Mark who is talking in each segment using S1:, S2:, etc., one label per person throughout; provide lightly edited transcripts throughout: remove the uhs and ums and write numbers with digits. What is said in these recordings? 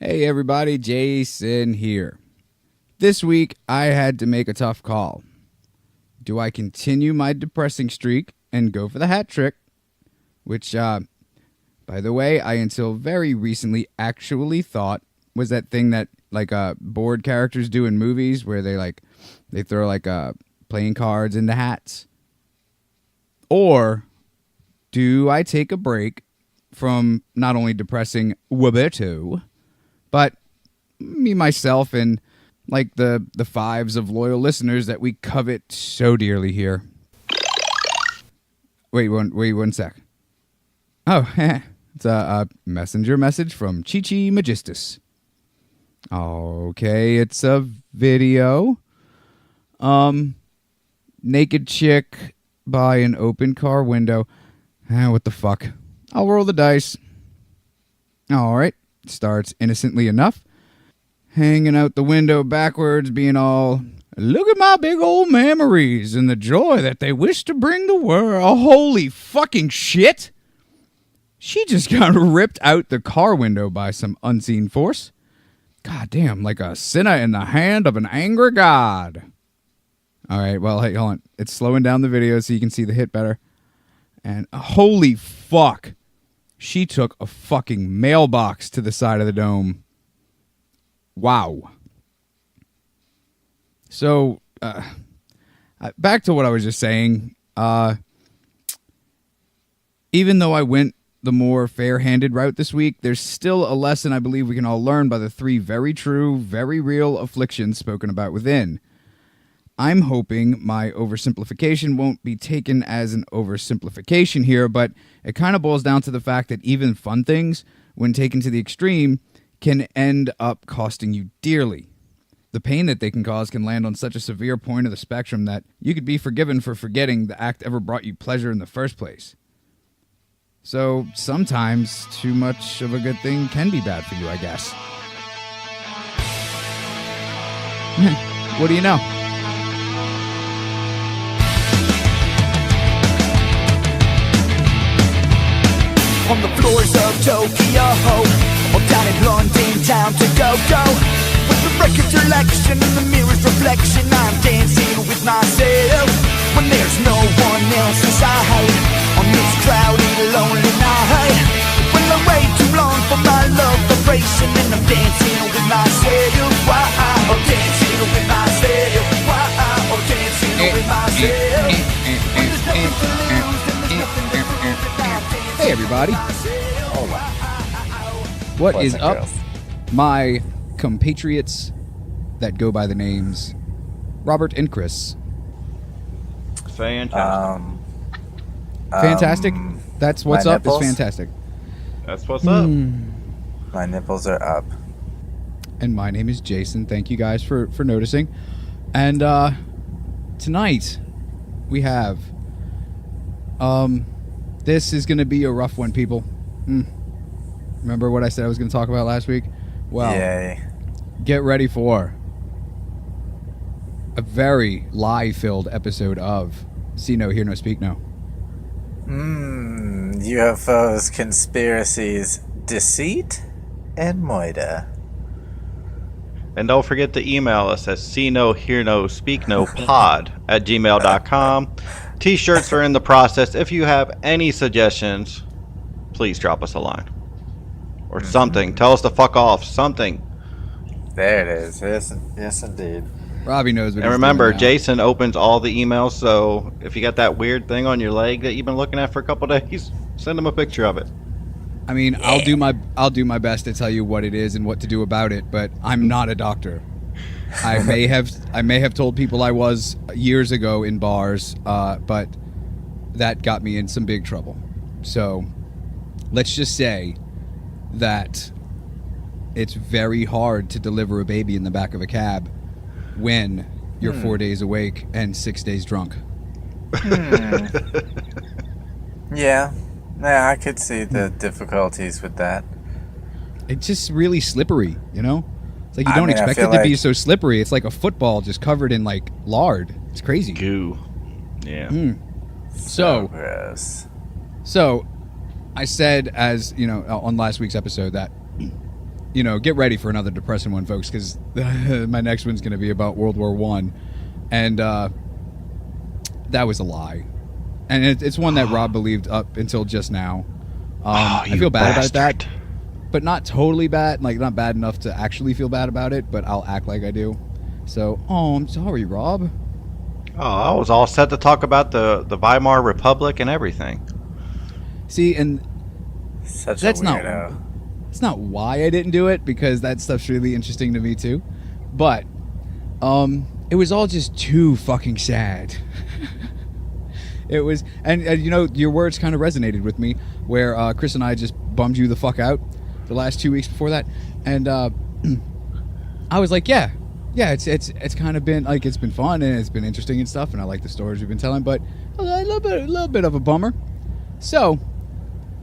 S1: Hey everybody, Jason here. This week I had to make a tough call. Do I continue my depressing streak and go for the hat trick? Which, by the way, I until very recently actually thought was that thing that board characters do in movies where they throw playing cards into hats. Or do I take a break from not only depressing Waberto, but me, myself, and the fives of loyal listeners that we covet so dearly here. Wait one sec. Oh, it's a messenger message from Chi-Chi Magistus. Okay, it's a video. Naked chick by an open car window. What the fuck? I'll roll the dice. All right. Starts innocently enough. Hanging out the window backwards, being all, look at my big old memories and the joy that they wish to bring the world. Oh, holy fucking shit. She just got ripped out the car window by some unseen force. God damn, like a sinner in the hand of an angry god. All right, well, hey, hold on. It's slowing down the video so you can see the hit better. And holy fuck. She took a fucking mailbox to the side of the dome. Wow. So, back to what I was just saying. Even though I went the more fair-handed route this week, there's still a lesson I believe we can all learn by the three very true, very real afflictions spoken about within. I'm hoping my oversimplification won't be taken as an oversimplification here, but it kind of boils down to the fact that even fun things, when taken to the extreme, can end up costing you dearly. The pain that they can cause can land on such a severe point of the spectrum that you could be forgiven for forgetting the act ever brought you pleasure in the first place. So sometimes too much of a good thing can be bad for you, I guess. What do you know?
S2: On the floors of Tokyo, or down in London town to go. With the record selection and the mirror's reflection, I'm dancing with myself when there's no one else inside on this cloudy, lonely night. When I wait too long for my love vibration, and I'm dancing with myself. Why I'm dancing with myself. Why I'm dancing with myself. When there's nothing to lose and there's nothing to prove.
S1: Hey everybody.
S3: Hola.
S1: What is
S3: Boys and
S1: up,
S3: girls.
S1: my compatriots that go by the names Robert and Chris?
S4: Fantastic.
S1: Fantastic? That's what's
S3: my
S1: up is
S3: nipples?
S1: fantastic.
S4: That's what's up.
S3: My nipples are up.
S1: And my name is Jason. Thank you guys for noticing. And tonight we have this is going to be a rough one, people. Remember what I said I was going to talk about last week? Well,
S3: Yay.
S1: get ready for a very lie-filled episode of See No, Hear No, Speak No.
S3: UFOs, conspiracies, deceit, and moida.
S4: And don't forget to email us at seeknohearnospeaknopod@gmail.com. T-shirts are in the process. If you have any suggestions, please drop us a line. Or something. Tell us to fuck off. Something.
S3: There it is. Yes, indeed.
S1: Robbie knows what
S4: And
S1: he's
S4: remember,
S1: doing now.
S4: Jason opens all the emails, so if you got that weird thing on your leg that you've been looking at for a couple days, send him a picture of it.
S1: I mean, I'll do my best to tell you what it is and what to do about it, but I'm not a doctor. I may have told people I was years ago in bars, but that got me in some big trouble. So let's just say that it's very hard to deliver a baby in the back of a cab when you're 4 days awake and 6 days drunk.
S3: Yeah, I could see the difficulties with that.
S1: It's just really slippery, you know? It's like you
S3: I
S1: don't
S3: mean, I
S1: expect it
S3: feel
S1: to be
S3: like-
S1: so slippery. It's like a football just covered in like lard. It's crazy.
S4: Goo. Yeah.
S1: So,
S3: Gross.
S1: So, I said, as you know, on last week's episode, that get ready for another depressing one, folks, because my next one's going to be about World War One, and that was a lie, and it's one that Rob believed up until just now. I feel bad about that, but not totally bad, like not bad enough to actually feel bad about it, but I'll act like I do. So, I'm sorry, Rob.
S4: Oh, I was all set to talk about the Weimar Republic and everything.
S1: See, and
S3: Such
S1: that's
S3: a weirdo.
S1: not. It's not why I didn't do it, because that stuff's really interesting to me too. But it was all just too fucking sad. It was, and your words kind of resonated with me, where Chris and I just bummed you the fuck out the last 2 weeks before that, and I was like, yeah, it's kind of been like, it's been fun and it's been interesting and stuff, and I like the stories we've been telling, but a little bit of a bummer. So,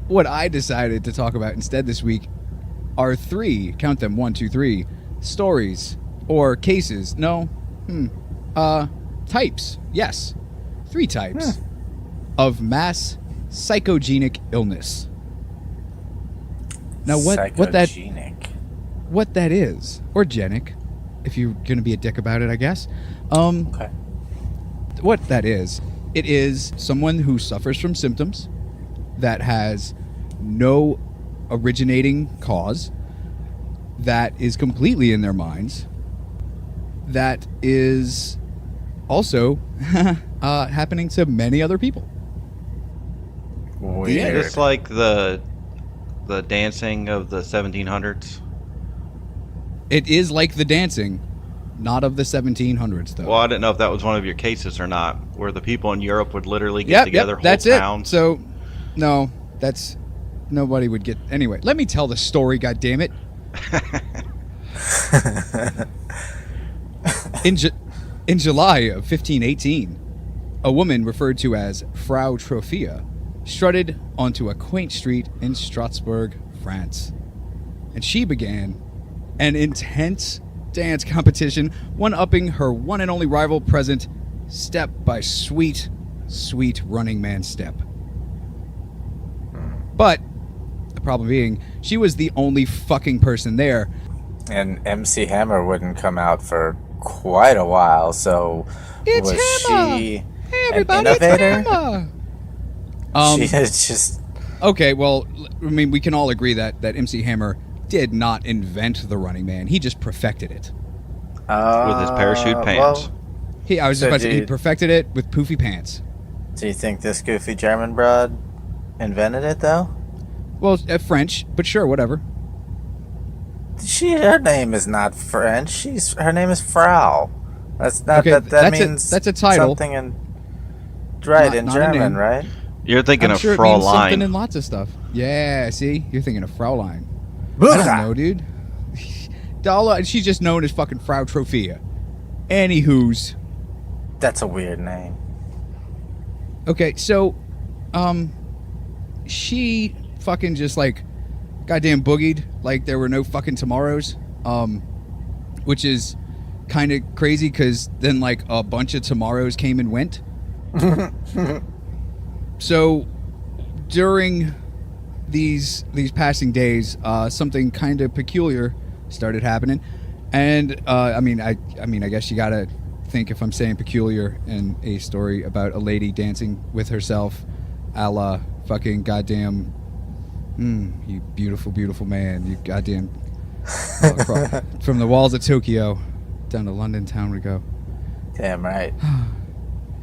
S1: what I decided to talk about instead this week are 3, count them, 1, 2, 3, stories or cases. No, types. Yes, 3 types of mass psychogenic illness. Now, what that is, or genic, if you're gonna be a dick about it, I guess.
S3: Okay.
S1: What that is, it is someone who suffers from symptoms that has no originating cause, that is completely in their minds, that is also happening to many other people.
S3: Weird.
S4: It's like the dancing of the 1700s.
S1: It is like the dancing, not of the 1700s, though.
S4: Well, I didn't know if that was one of your cases or not, where the people in Europe would literally get together, whole
S1: that's
S4: towns.
S1: it. So, no, that's nobody would get. Anyway, let me tell the story. God damn it! In July of 1518, a woman referred to as Frau Trophia strutted onto a quaint street in Strasbourg, France, and she began an intense dance competition, one-upping her one and only rival present, step by sweet, sweet Running Man step. But the problem being, she was the only fucking person there.
S3: And MC Hammer wouldn't come out for quite a while, so
S1: It's
S3: was
S1: Hammer!
S3: she
S1: Hey everybody,
S3: an
S1: it's
S3: innovator?
S1: Hammer!
S3: She is just
S1: Okay, well, I mean, we can all agree that MC Hammer did not invent the Running Man. He just perfected it.
S4: With his parachute pants.
S3: Well,
S1: I was just
S3: So
S1: about to say, he
S3: did-
S1: perfected it with poofy pants.
S3: do you think this goofy German broad invented it though?
S1: Well, French, but sure, whatever.
S3: Her name is not French. Her name is Frau. That's not
S1: Okay,
S3: that
S1: that's
S3: means
S1: that's a title.
S3: something in in
S1: Not a
S3: German,
S1: name.
S3: right?
S4: You're thinking
S1: I'm
S4: of
S1: sure it means something
S4: Fraulein.
S1: in lots of stuff. Yeah, see? You're thinking of Fraulein. I don't know, dude. She's just known as fucking Frau Trophia. Anywho's.
S3: That's a weird name.
S1: Okay, so, she fucking just, like, goddamn boogied like there were no fucking tomorrows, which is kind of crazy, because then, like, a bunch of tomorrows came and went. So, during these passing days, something kind of peculiar started happening, and I guess you gotta think, if I'm saying peculiar in a story about a lady dancing with herself, a la fucking goddamn, you beautiful, beautiful man, you goddamn, from the walls of Tokyo down to London town we go.
S3: Damn right.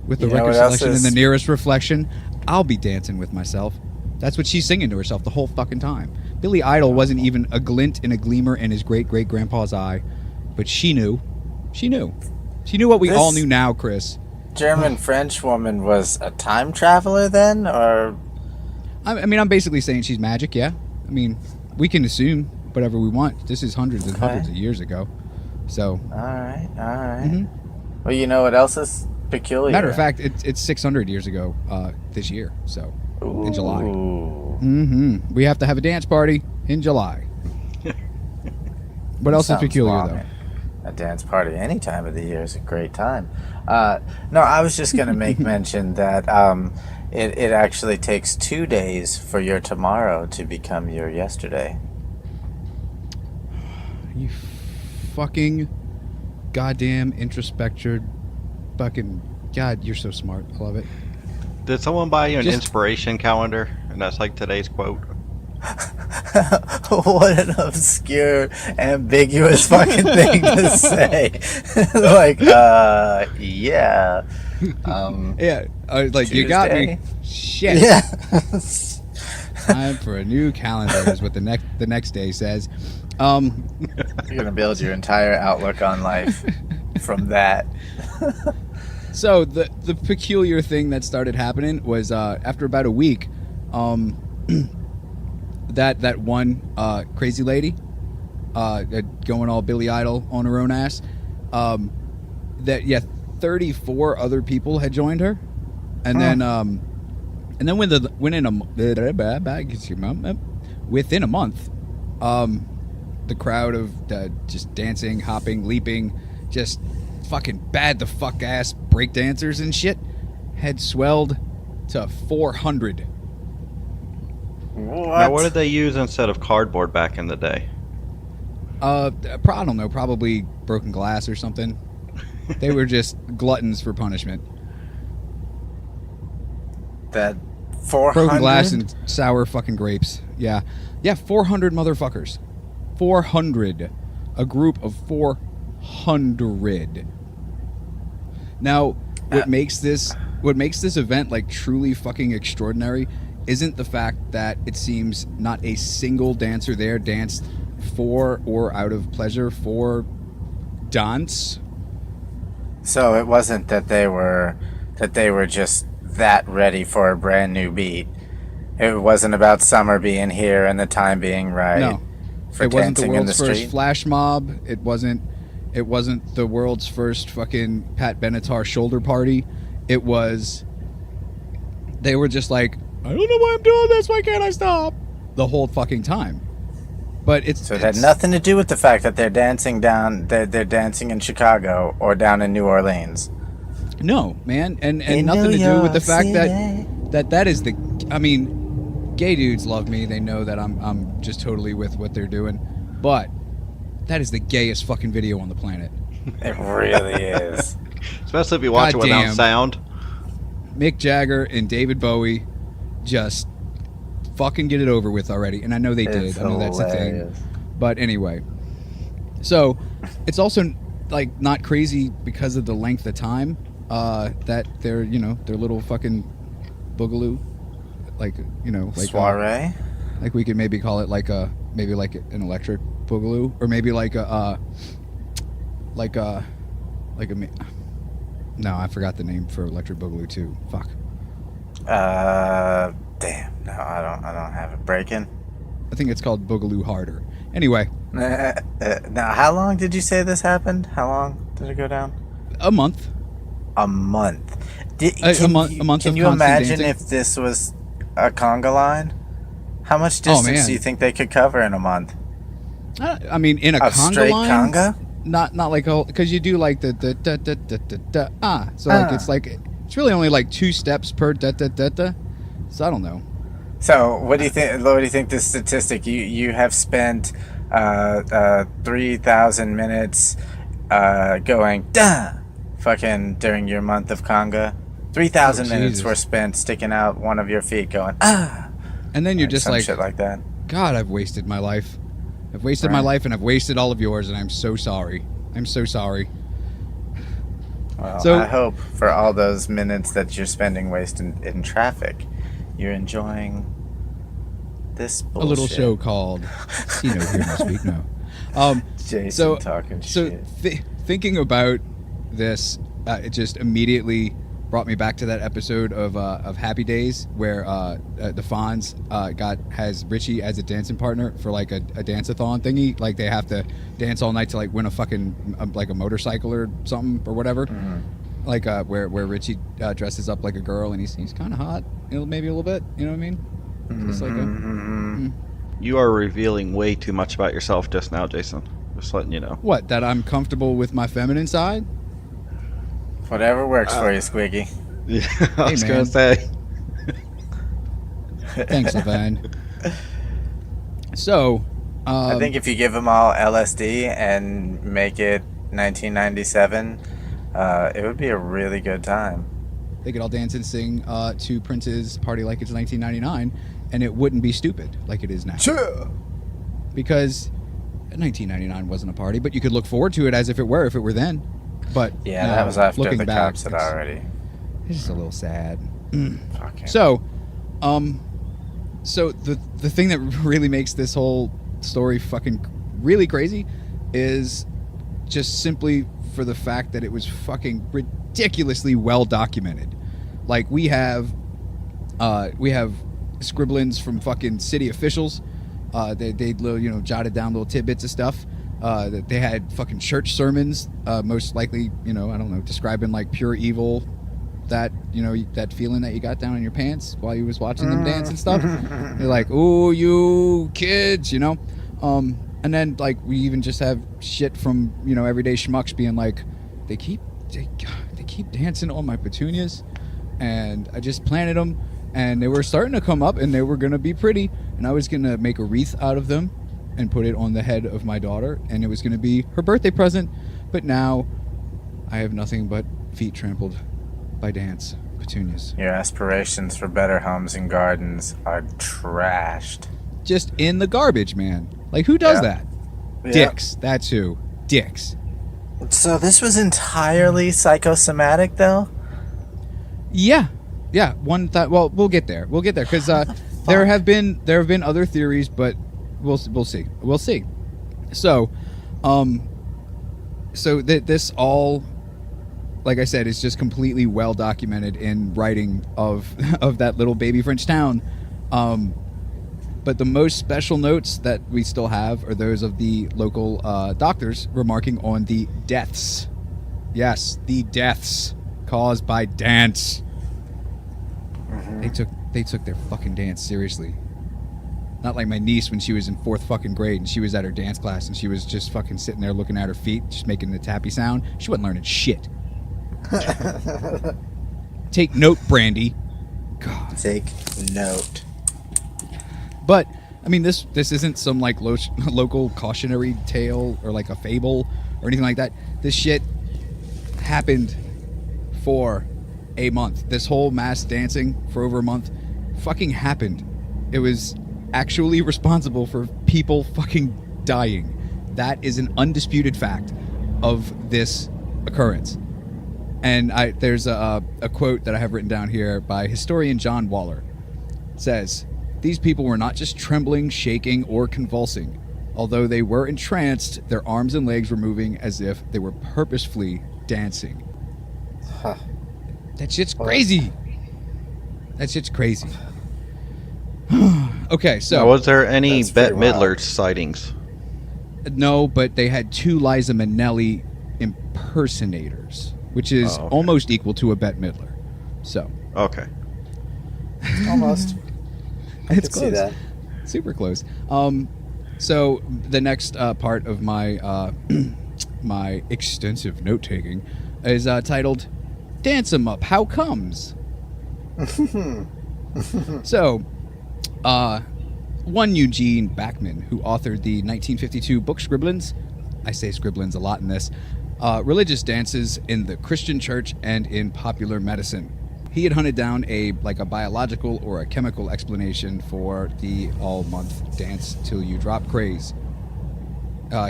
S1: With the
S3: You know
S1: record
S3: what else
S1: selection in
S3: is-
S1: the nearest reflection, I'll be dancing with myself. That's what she's singing to herself the whole fucking time. Billy Idol wasn't even a glint and a gleamer in his great-great-grandpa's eye, but she knew. She knew. She knew what we
S3: This-
S1: all knew now, Chris.
S3: German French woman was a time traveler then, or
S1: I'm basically saying she's magic, yeah? I mean, we can assume whatever we want. This is hundreds and
S3: Okay.
S1: hundreds of years ago. So,
S3: all right.
S1: Mhm.
S3: Well, you know what else is peculiar?
S1: matter of fact, it's 600 years ago this year, so, in July.
S3: Ooh.
S1: We have to have a dance party in July. What else is
S3: Sounds
S1: peculiar,
S3: long.
S1: though?
S3: A dance party any time of the year is a great time. No, I was just going to make mention that it actually takes 2 days for your tomorrow to become your yesterday.
S1: You fucking goddamn introspector. Fucking God, you're so smart. I love it.
S4: Did someone buy you an
S1: Just-
S4: inspiration calendar? And that's like today's quote.
S3: What an obscure, ambiguous fucking thing to say. Like, yeah.
S1: Yeah, like you got me.
S3: Tuesday?
S1: Shit.
S3: Yeah.
S1: Time for a new calendar is what the next day says.
S3: You're gonna build your entire outlook on life from that.
S1: So the peculiar thing that started happening was after about a week, that one crazy lady going all Billy Idol on her own ass, 34 other people had joined her, and then within a month, the crowd of just dancing, hopping, leaping, just fucking bad the fuck ass breakdancers and shit had swelled to 400.
S4: Now, what did they use instead of cardboard back in the day?
S1: I don't know, probably broken glass or something. They were just gluttons for punishment.
S3: That 400?
S1: Broken glass and sour fucking grapes. Yeah, 400 motherfuckers. 400. A group of 400. Now, what makes this event like truly fucking extraordinary isn't the fact that it seems not a single dancer there danced for or out of pleasure for dance.
S3: So it wasn't that they were just that ready for a brand new beat. It wasn't about summer being here and the time being right.
S1: No,
S3: For
S1: it wasn't the
S3: dancing in
S1: world's
S3: the
S1: first
S3: street.
S1: flash mob. It wasn't the world's first fucking Pat Benatar shoulder party. It was. They were just like, I don't know why I'm doing this. Why can't I stop? The whole fucking time. But
S3: So it had nothing to do with the fact that they're dancing they're dancing in Chicago or down in New Orleans.
S1: No, man, and
S3: In
S1: nothing
S3: New
S1: to do with the
S3: York
S1: fact
S3: City.
S1: that is the. I mean, gay dudes love me. They know that I'm just totally with what they're doing. But that is the gayest fucking video on the planet.
S3: It really is.
S4: Especially if you watch it
S1: Goddamn.
S4: without sound.
S1: Mick Jagger and David Bowie just fucking get it over with already. And I know they
S3: It's
S1: did. I know that's the thing.
S3: hilarious.
S1: But anyway. So, it's also like not crazy because of the length of time that their little fucking boogaloo, like
S3: Soiree?
S1: like we could maybe call it like an electric boogaloo, or maybe no, I forgot the name for electric boogaloo too. Fuck.
S3: Damn. No, I don't have it. Breaking.
S1: I think it's called Boogaloo Harder. Anyway,
S3: Now, how long did you say this happened? How long did it go down?
S1: a month.
S3: A month.
S1: A month
S3: Can
S1: of
S3: you
S1: constant
S3: imagine
S1: dancing.
S3: if this was a conga line? How much
S1: Oh,
S3: distance
S1: man.
S3: do you think they could cover in a month?
S1: I mean, in a
S3: Of
S1: conga
S3: straight
S1: line,
S3: conga?
S1: not like because you do like the da da da da da ah. So it's really only like 2 steps per da da da da. So I don't know.
S3: So, what do you think? What do you think? This statistic you have spent 3,000 minutes going da fucking during your month of conga. 3,000
S1: Oh,
S3: minutes
S1: Jesus.
S3: were spent sticking out one of your feet going ah.
S1: And then you're
S3: and
S1: just
S3: some
S1: like,
S3: shit like that.
S1: God, I've wasted my life. I've wasted my
S3: Right.
S1: life, and I've wasted all of yours, and I'm so sorry. I'm so sorry.
S3: Well,
S1: So-
S3: I hope for all those minutes that you're spending wasting in traffic, you're enjoying this bullshit.
S1: A little show called "See No, Hear No, Speak No."
S3: Jason
S1: So-
S3: talking
S1: So
S3: shit.
S1: thinking about this, it just immediately brought me back to that episode of Happy Days where the Fonz has Richie as a dancing partner for like a dance-a-thon thingy. Like they have to dance all night to like win a fucking like a motorcycle or something or whatever.
S3: Mm-hmm.
S1: Like where Richie dresses up like a girl and he's kind of hot, maybe a little bit. You know what I mean? Just like
S3: Mm-hmm.
S4: You are revealing way too much about yourself just now, Jason. Just letting you know.
S1: what, that I'm comfortable with my feminine side.
S3: Whatever works for you, Squiggy.
S4: Yeah, I was
S1: man.
S4: gonna say.
S1: Thanks, Levine. So,
S3: I think if you give them all LSD and make it 1997, it would be a really good time.
S1: They could all dance and sing to Prince's Party Like It's 1999, and it wouldn't be stupid like it is now.
S3: Sure.
S1: Because 1999 wasn't a party, but you could look forward to it as if it were then. But
S3: Yeah, that was after
S1: looking
S3: the
S1: back,
S3: cops had
S1: it's-
S3: already.
S1: It's just a little sad.
S3: Fucking.
S1: So, so the thing that really makes this whole story fucking really crazy is just simply for the fact that it was fucking ridiculously well documented. Like we have scribblings from fucking city officials. They little, jotted down little tidbits of stuff. That they had fucking church sermons, most likely, I don't know, describing like pure evil, that that feeling that you got down in your pants while you was watching them dance and stuff. They're like, "Ooh, you kids," and then like we even just have shit from everyday schmucks being like, they keep dancing on my petunias, and I just planted them, and they were starting to come up, and they were gonna be pretty, and I was gonna make a wreath out of them and put it on the head of my daughter, and it was gonna be her birthday present, but now I have nothing but feet trampled by dance petunias.
S3: Your aspirations for better homes and gardens are trashed.
S1: Just in the garbage, man. Like, who does
S3: Yeah.
S1: that?
S3: Yeah.
S1: Dicks. That's who. Dicks.
S3: So this was entirely psychosomatic, though?
S1: Yeah. One thought. Well, we'll get there. Because there have been other theories, but we'll see. So, this all, like I said, is just completely well documented in writing of that little baby French town. But the most special notes that we still have are those of the local doctors remarking on the deaths. Yes, the deaths caused by dance. They took their fucking dance seriously. Not like my niece when she was in 4th fucking grade and she was at her dance class and she was just fucking sitting there looking at her feet, just making the tappy sound. She wasn't learning shit. Take note, Brandy. God.
S3: Take note.
S1: But I mean, this isn't some like local cautionary tale or like a fable or anything like that. This shit happened for a month. This whole mass dancing for over a month fucking happened. It was actually responsible for people fucking dying. That is an undisputed fact of this occurrence. And there's a quote that I have written down here by historian John Waller. It says, "These people were not just trembling, shaking, or convulsing. Although they were entranced, their arms and legs were moving as if they were purposefully dancing."
S3: Huh.
S1: That shit's crazy. Okay, so...
S4: Now, was there any
S3: That's
S4: Bette
S3: pretty wild.
S4: Midler sightings?
S1: No, but they had 2 Liza Minnelli impersonators, which is
S4: Oh, okay.
S1: almost equal to a Bette Midler. So,
S4: Okay.
S3: Almost.
S1: it's
S3: could see
S1: close.
S3: that.
S1: Super close. So the next part of my my extensive note taking is titled "Dance 'Em Up, How Comes." So, one Eugene Backman, who authored the 1952 book Scribblings, I say Scribblings a lot in this, religious dances in the Christian church and in popular medicine. He had hunted down a biological or a chemical explanation for the all-month dance till you drop craze.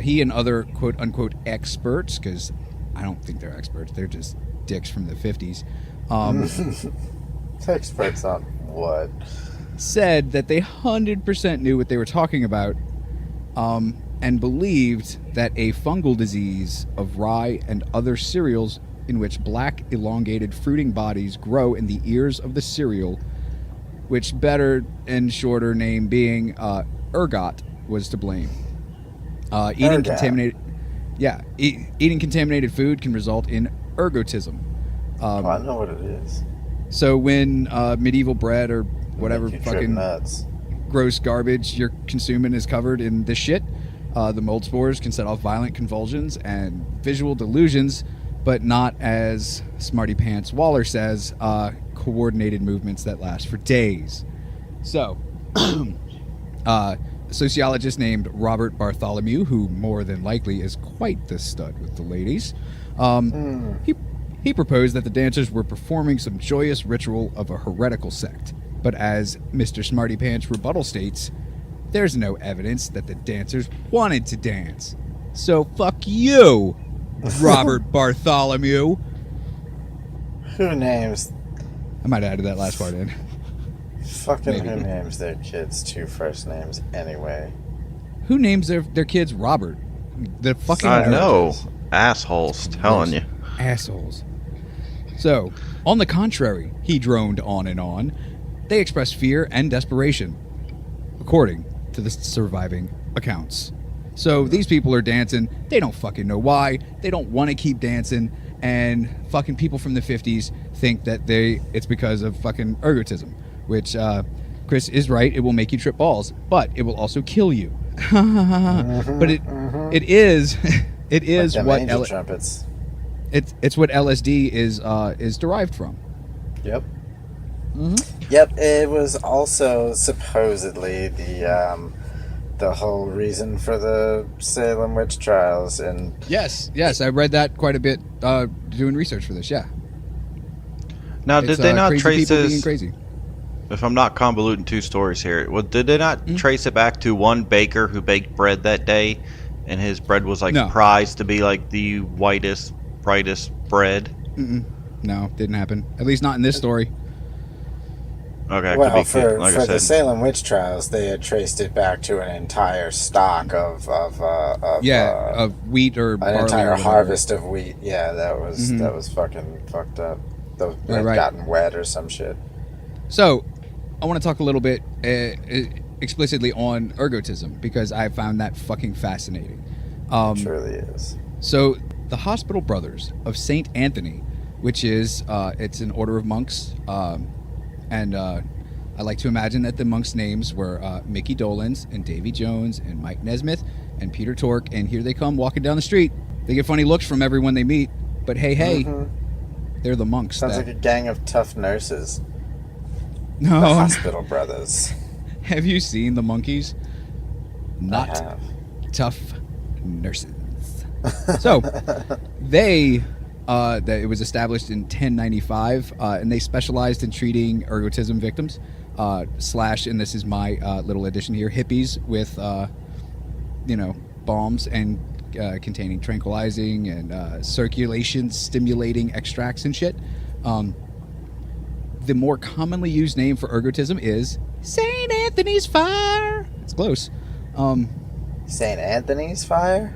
S1: He and other quote-unquote experts, because I don't think they're experts, they're just dicks from the 50s,
S3: Experts on what?
S1: said that they 100% knew what they were talking about, and believed that a fungal disease of rye and other cereals in which black elongated fruiting bodies grow in the ears of the cereal, which better and shorter name being ergot, was to blame. Eating
S3: Ergot.
S1: contaminated, eating contaminated food can result in ergotism.
S3: I know what it is.
S1: So when medieval bread or whatever
S3: Make you trip
S1: fucking
S3: nuts.
S1: gross garbage you're consuming is covered in this shit, the mold spores can set off violent convulsions and visual delusions, but not, as Smarty Pants Waller says, coordinated movements that last for days. So, sociologist named Robert Bartholomew, who more than likely is quite the stud with the ladies. He proposed that the dancers were performing some joyous ritual of a heretical sect. But as Mr. Smarty Pants' rebuttal states, there's no evidence that the dancers wanted to dance. So fuck you, Robert Bartholomew.
S3: Who names
S1: I might have added that last part in.
S3: fucking
S1: Maybe.
S3: who names their kids two first names anyway?
S1: Who names their kids Robert? The fucking
S4: I
S1: nerds.
S4: know. Assholes telling you.
S1: Assholes. So, on the contrary, he droned on and on. They expressed fear and desperation, according to the surviving accounts. So these people are dancing. They don't fucking know why. They don't want to keep dancing. And fucking people from the 50s think that it's because of fucking ergotism, which Chris is right. It will make you trip balls, but it will also kill you. But it is
S3: Like
S1: what
S3: angel trumpets.
S1: it's what LSD is derived from.
S3: Yep. Yep. It was also supposedly the whole reason for the Salem witch trials, and
S1: Yes, I read that quite a bit doing research for this. Yeah.
S4: Now, did
S1: It's,
S4: they not
S1: crazy
S4: trace
S1: people being
S4: this?
S1: crazy?
S4: If I'm not convoluting two stories here, well, did they not trace it back to one baker who baked bread that day, and his bread was like
S1: No.
S4: prized to be like the whitest, brightest bread?
S1: No, didn't happen. At least not in this story.
S4: Okay,
S3: well,
S4: could be
S3: for
S4: like
S3: for
S4: I
S3: the
S4: said.
S3: Salem witch trials, they had traced it back to an entire stock of
S1: Of wheat or
S3: an
S1: barley or
S3: entire
S1: whatever.
S3: harvest of wheat. Yeah, that was fucking fucked up. Those had
S1: Right.
S3: gotten wet or some shit.
S1: So, I want to talk a little bit explicitly on ergotism because I found that fucking fascinating.
S3: It truly is.
S1: So, the Hospital Brothers of Saint Anthony, which is it's an order of monks, and I like to imagine that the monks' names were Mickey Dolenz and Davy Jones and Mike Nesmith and Peter Tork, and here they come walking down the street. They get funny looks from everyone they meet, but hey, they're the monks.
S3: Sounds
S1: that,
S3: like a gang of tough nurses. The
S1: no,
S3: Hospital Brothers.
S1: have you seen the monkeys?
S3: I
S1: Not
S3: have.
S1: tough nurses. So they that it was established in 1095, and they specialized in treating ergotism victims slash, and this is my little addition here, hippies with bombs and containing tranquilizing and circulation stimulating extracts and shit. The more commonly used name for ergotism is St. Anthony's Fire. It's close.
S3: St. Anthony's Fire?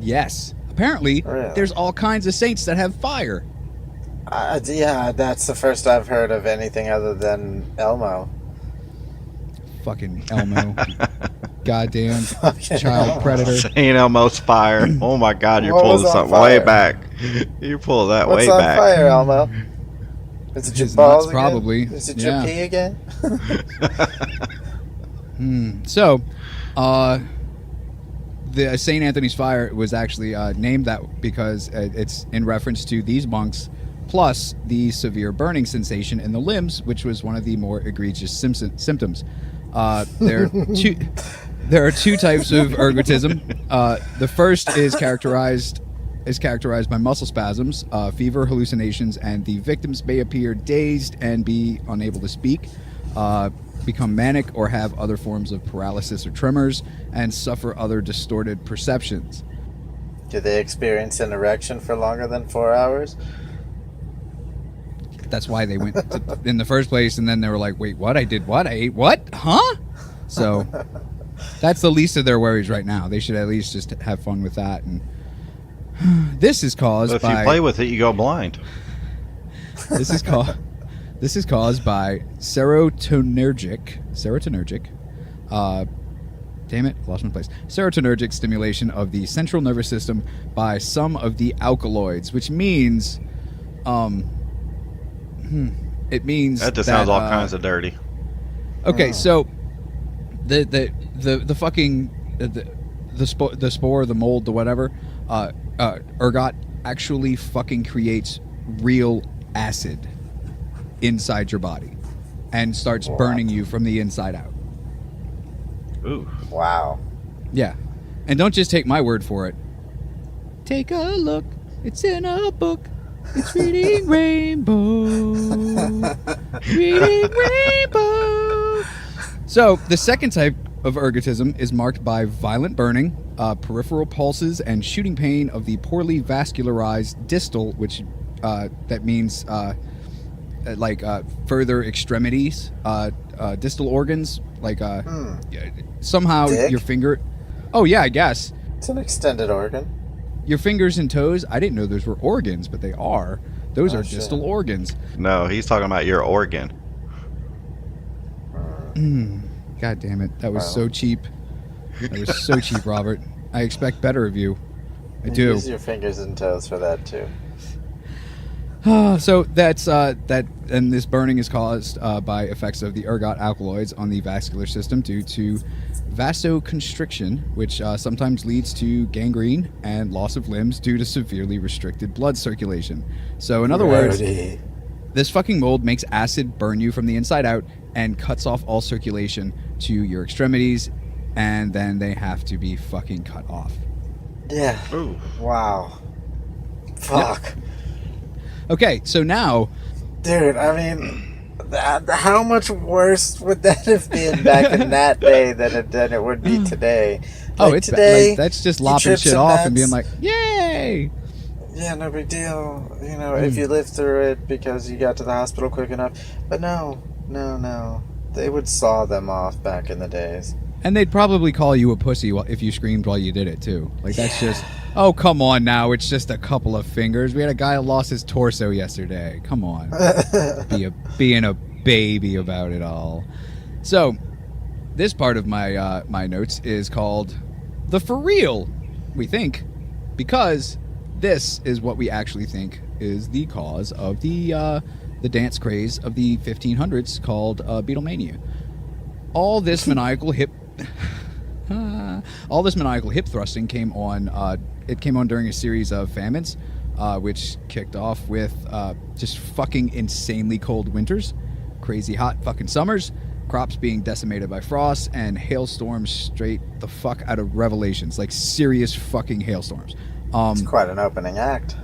S1: Yes. Apparently,
S3: Really?
S1: there's all kinds of saints that have fire.
S3: Yeah, that's the first I've heard of anything other than Elmo.
S1: Fucking Elmo. Goddamn
S3: Fucking
S1: child
S3: Elmo.
S1: predator.
S4: St. Elmo's fire. Oh my God, you're
S3: What
S4: pulling
S3: was on
S4: something way
S3: fire?
S4: back. You pull that
S3: What's
S4: way
S3: on
S4: back.
S3: fire, Elmo? Is it your
S1: His
S3: balls
S1: nuts, probably.
S3: again? Is it
S1: Yeah.
S3: your pee again?
S1: So, the St. Anthony's Fire was actually named that because it's in reference to these monks, plus the severe burning sensation in the limbs, which was one of the more egregious symptoms. There are two types of ergotism. The first is characterized by muscle spasms, fever, hallucinations, and the victims may appear dazed and be unable to speak, become manic, or have other forms of paralysis or tremors, and suffer other distorted perceptions.
S3: Do they experience an erection for longer than 4 hours?
S1: That's why they went in the first place, and then they were like, wait, what? I did what? I ate what? Huh? So that's the least of their worries right now. They should at least just have fun with that. And this is caused
S4: If
S1: by...
S4: you play with it, you go blind.
S1: This is caused by serotonergic. Damn it, lost my place. Serotonergic stimulation of the central nervous system by some of the alkaloids, which means, it means
S4: That just sounds all kinds of dirty.
S1: Okay, so the fucking the spore, the mold, the whatever, ergot actually fucking creates real acid inside your body and starts burning you from the inside out.
S4: Ooh.
S3: Wow.
S1: Yeah. And don't just take my word for it. Take a look. It's in a book. It's reading rainbow. Reading rainbow. So, the second type of ergotism is marked by violent burning, peripheral pulses, and shooting pain of the poorly vascularized distal, which that means further extremities, distal organs, somehow
S3: Dick?
S1: your finger. Oh yeah, I guess
S3: It's an extended organ.
S1: your fingers and toes. I didn't know those were organs, but they are. Those
S3: Oh,
S1: are
S3: shit.
S1: distal organs.
S4: No, he's talking about your organ.
S1: God damn it, that was
S3: Wow.
S1: so cheap. That was so cheap, Robert. I expect better of you. I do.
S3: Use your fingers and toes for that too.
S1: So that's that, and this burning is caused by effects of the ergot alkaloids on the vascular system due to vasoconstriction, which sometimes leads to gangrene and loss of limbs due to severely restricted blood circulation. So, in other words,
S3: Grody.
S1: this fucking mold makes acid burn you from the inside out and cuts off all circulation to your extremities, and then they have to be fucking cut off.
S3: Yeah.
S4: Ooh.
S3: Wow. Fuck.
S1: Okay, so now.
S3: Dude, I mean, how much worse would that have been back in that day than it would be today?
S1: Oh,
S3: Like
S1: it's
S3: today.
S1: like, that's just
S3: you
S1: lopping
S3: trip
S1: shit
S3: some
S1: off and
S3: nuts.
S1: being like, yay!
S3: Yeah, no big deal. You know, if you lived through it because you got to the hospital quick enough. But no. They would saw them off back in the days.
S1: And they'd probably call you a pussy if you screamed while you did it, too. Like, that's just, oh, come on now. It's just a couple of fingers. We had a guy who lost his torso yesterday. Come on. Being a baby about it all. So, this part of my my notes is called the for real, we think, because this is what we actually think is the cause of the dance craze of the 1500s called Beatlemania. All this maniacal hip thrusting came on. It came on during a series of famines, which kicked off with just fucking insanely cold winters, crazy hot fucking summers, crops being decimated by frost, and hailstorms straight the fuck out of Revelations, like serious fucking hailstorms.
S3: It's quite an opening act.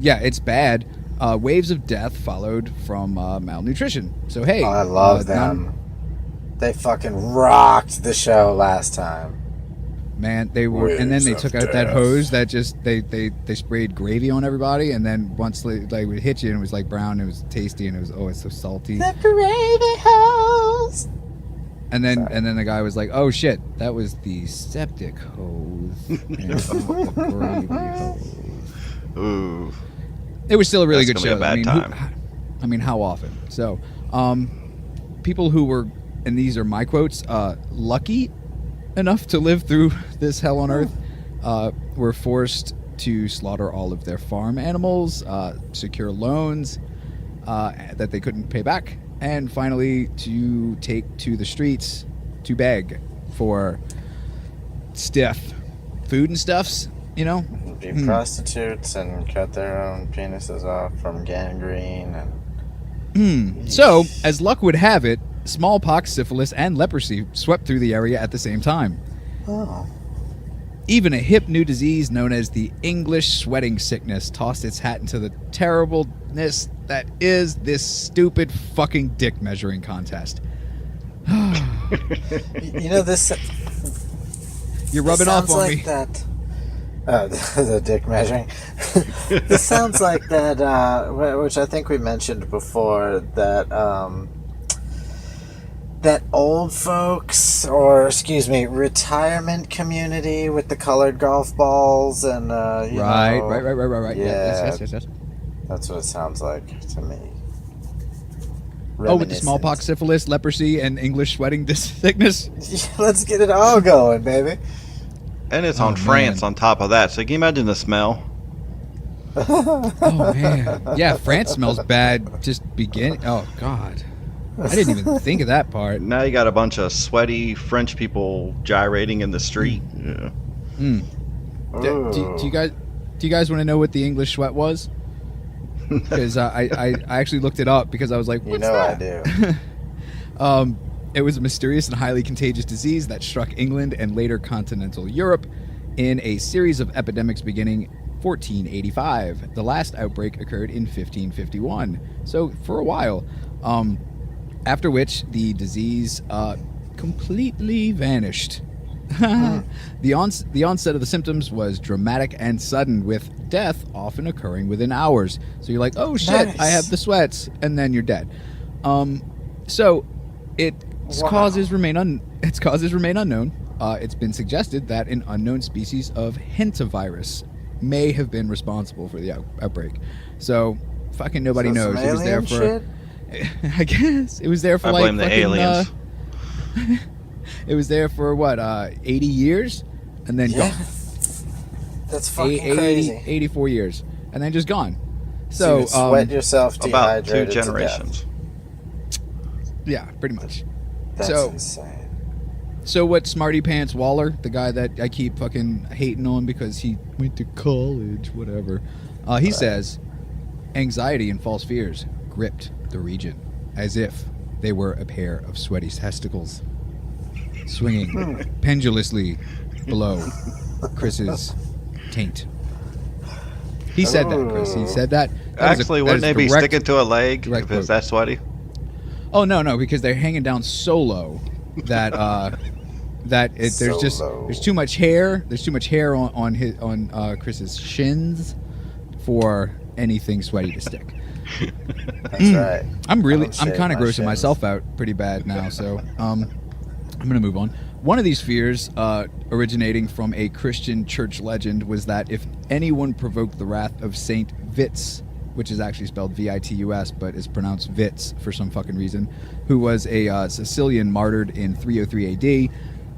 S1: Yeah, it's bad. Waves of death followed from malnutrition. So hey,
S3: Oh, I love them. They fucking rocked the show last time.
S1: Man, they were, and then they
S3: Waves
S1: took
S3: of
S1: out that
S3: death.
S1: hose that just they sprayed gravy on everybody, and then once they would hit you, and it was like brown, it was tasty, and it was it's so salty.
S3: The gravy hose.
S1: And then
S3: Sorry.
S1: the guy was like, oh shit, that was the septic hose. And not the gravy hose.
S4: Ooh.
S1: It was still a really
S4: That's
S1: good
S4: gonna be
S1: show.
S4: a bad time.
S1: I mean, how often? So, people who were, and these are my quotes, lucky enough to live through this hell on earth, were forced to slaughter all of their farm animals, secure loans that they couldn't pay back, and finally to take to the streets to beg for stuff, food and stuffs, you know?
S3: Be prostitutes and cut their own penises off from gangrene and
S1: So, as luck would have it, smallpox, syphilis, and leprosy swept through the area at the same time.
S3: oh,
S1: Even a hip new disease known as the English sweating sickness tossed its hat into the terribleness that is this stupid fucking dick measuring contest.
S3: you know this.
S1: You're rubbing off
S3: sounds
S1: on
S3: like
S1: me.
S3: that. The dick measuring. This sounds like that, which I think we mentioned before. That old folks, or excuse me, retirement community with the colored golf balls and you
S1: Right.
S3: know,
S1: Yeah.
S3: Yeah.
S1: Yes.
S3: That's what it sounds like to me.
S1: Oh, with the smallpox, syphilis, leprosy, and English sweating sickness.
S3: Let's get it all going, baby.
S4: And it's
S1: Oh,
S4: on France
S1: man.
S4: on top of that. So can you imagine the smell?
S1: Oh man, yeah. France smells bad. Just beginning. Oh god, I didn't even think of that part.
S4: Now you got a bunch of sweaty French people gyrating in the street. Yeah.
S1: Do you guys want to know what the English sweat was? Because I actually looked it up because I was like,
S3: You
S1: what's
S3: know
S1: that?
S3: I do.
S1: It was a mysterious and highly contagious disease that struck England and later continental Europe in a series of epidemics beginning 1485. The last outbreak occurred in 1551. So for a while, after which the disease completely vanished. The onset of the symptoms was dramatic and sudden, with death often occurring within hours. So you're like, oh shit,
S3: Nice.
S1: I have the sweats, and then you're dead. So its causes remain unknown. It's been suggested that an unknown species of hantavirus may have been responsible for the outbreak. So fucking nobody
S3: So
S1: knows.
S3: some
S1: It was there
S3: alien
S1: for
S3: shit?
S1: I guess it was there for
S4: I
S1: like
S4: blame the
S1: fucking,
S4: aliens.
S1: it was there for what 80 years and then
S3: Yeah.
S1: gone.
S3: That's fucking
S1: 80,
S3: crazy.
S1: 84 years and then just gone.
S3: So
S1: So
S3: you sweat yourself
S4: About 2
S3: dehydrated
S4: generations.
S3: to death.
S1: yeah, pretty much.
S3: That's
S1: So-
S3: insane.
S1: So what Smarty Pants Waller, the guy that I keep fucking hating on because he went to college, whatever, he says anxiety and false fears gripped the region as if they were a pair of sweaty testicles swinging pendulously below Chris's taint. He said that, Chris. He said that. That is
S4: Actually,
S1: that
S4: wouldn't
S1: is
S4: they be
S1: direct-
S4: sticking to a leg
S1: direct
S4: if it's
S1: quote.
S4: that sweaty?
S1: Oh no, because they're hanging down so low that there's too much hair. There's too much hair on Chris's shins for anything sweaty to stick.
S3: That's right.
S1: I'm
S3: don't shave
S1: kind of
S3: my
S1: grossing
S3: shins.
S1: myself out pretty bad now, so I'm gonna move on. One of these fears, originating from a Christian church legend, was that if anyone provoked the wrath of Saint Vitus, which is actually spelled Vitus, but is pronounced Vits for some fucking reason, who was a Sicilian martyred in 303 AD,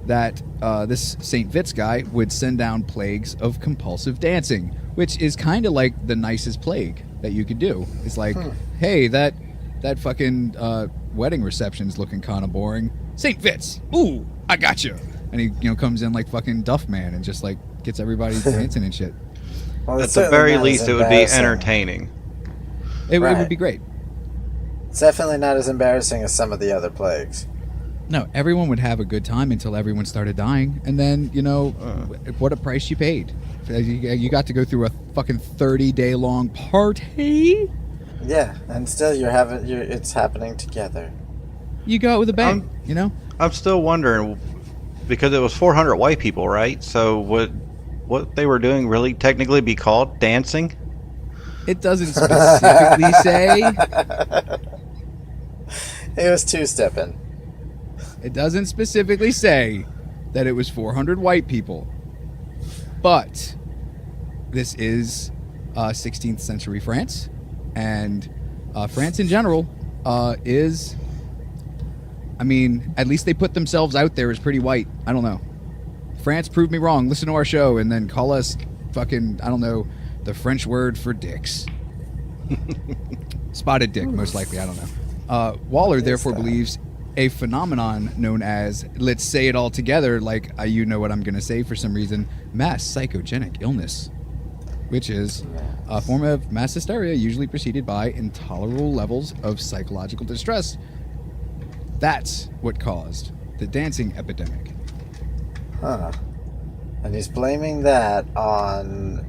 S1: that this Saint Vitus guy would send down plagues of compulsive dancing, which is kind of like the nicest plague that you could do. It's like, hey, that fucking wedding reception's looking kind of boring. Saint Vitus, ooh, I got you. And he comes in like fucking Duff Man and just like gets everybody dancing and shit.
S3: Well,
S4: At
S3: it's
S4: the
S3: certainly
S4: very
S3: not as
S4: least, it would be
S3: embarrassing.
S4: entertaining.
S1: It
S3: Right.
S1: would be great.
S3: It's definitely not as embarrassing as some of the other plagues.
S1: No, everyone would have a good time until everyone started dying, and then what a price you paid. You got to go through a fucking 30-day long party.
S3: Yeah, and still it's happening together.
S1: You go out with a bang,
S4: I'm still wondering, because it was 400 white people, right? So would what they were doing really technically be called dancing?
S1: It doesn't specifically say.
S3: It was two-stepping.
S1: It doesn't specifically say that it was 400 white people, but this is 16th century France, and France in general is, I mean, at least they put themselves out there as pretty white. I don't know. France proved me wrong. Listen to our show and then call us fucking, I don't know, the French word for dicks. Spotted dick, most likely. I don't know. Waller therefore believes a phenomenon known as, let's say it all together, like you know what I'm going to say for some reason, mass psychogenic illness, which is a form of mass hysteria usually preceded by intolerable levels of psychological distress. That's what caused the dancing epidemic.
S3: Huh. And he's blaming that on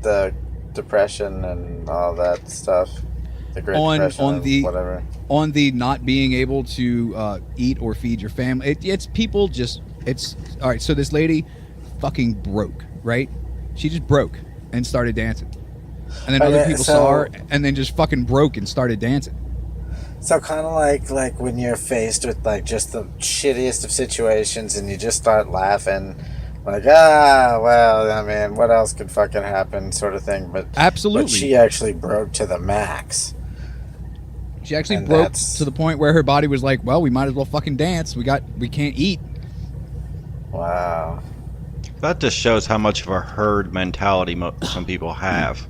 S3: the depression and all that stuff. The Great Depression,
S1: on the
S3: whatever.
S1: on the not being able to eat or feed your family. It's people just, it's all right. So this lady fucking broke, right? She just broke and started dancing, and then other
S3: Okay,
S1: people
S3: so-
S1: saw her and then just fucking broke and started dancing.
S3: So kind of like when you're faced with like just the shittiest of situations and you just start laughing, like, well, I mean, what else could fucking happen, sort of thing. But
S1: Absolutely.
S3: but she actually broke to the max.
S1: She actually
S3: and
S1: broke
S3: that's-
S1: to the point where her body was like, well, we might as well fucking dance. We can't eat.
S3: Wow.
S4: That just shows how much of a herd mentality some people have.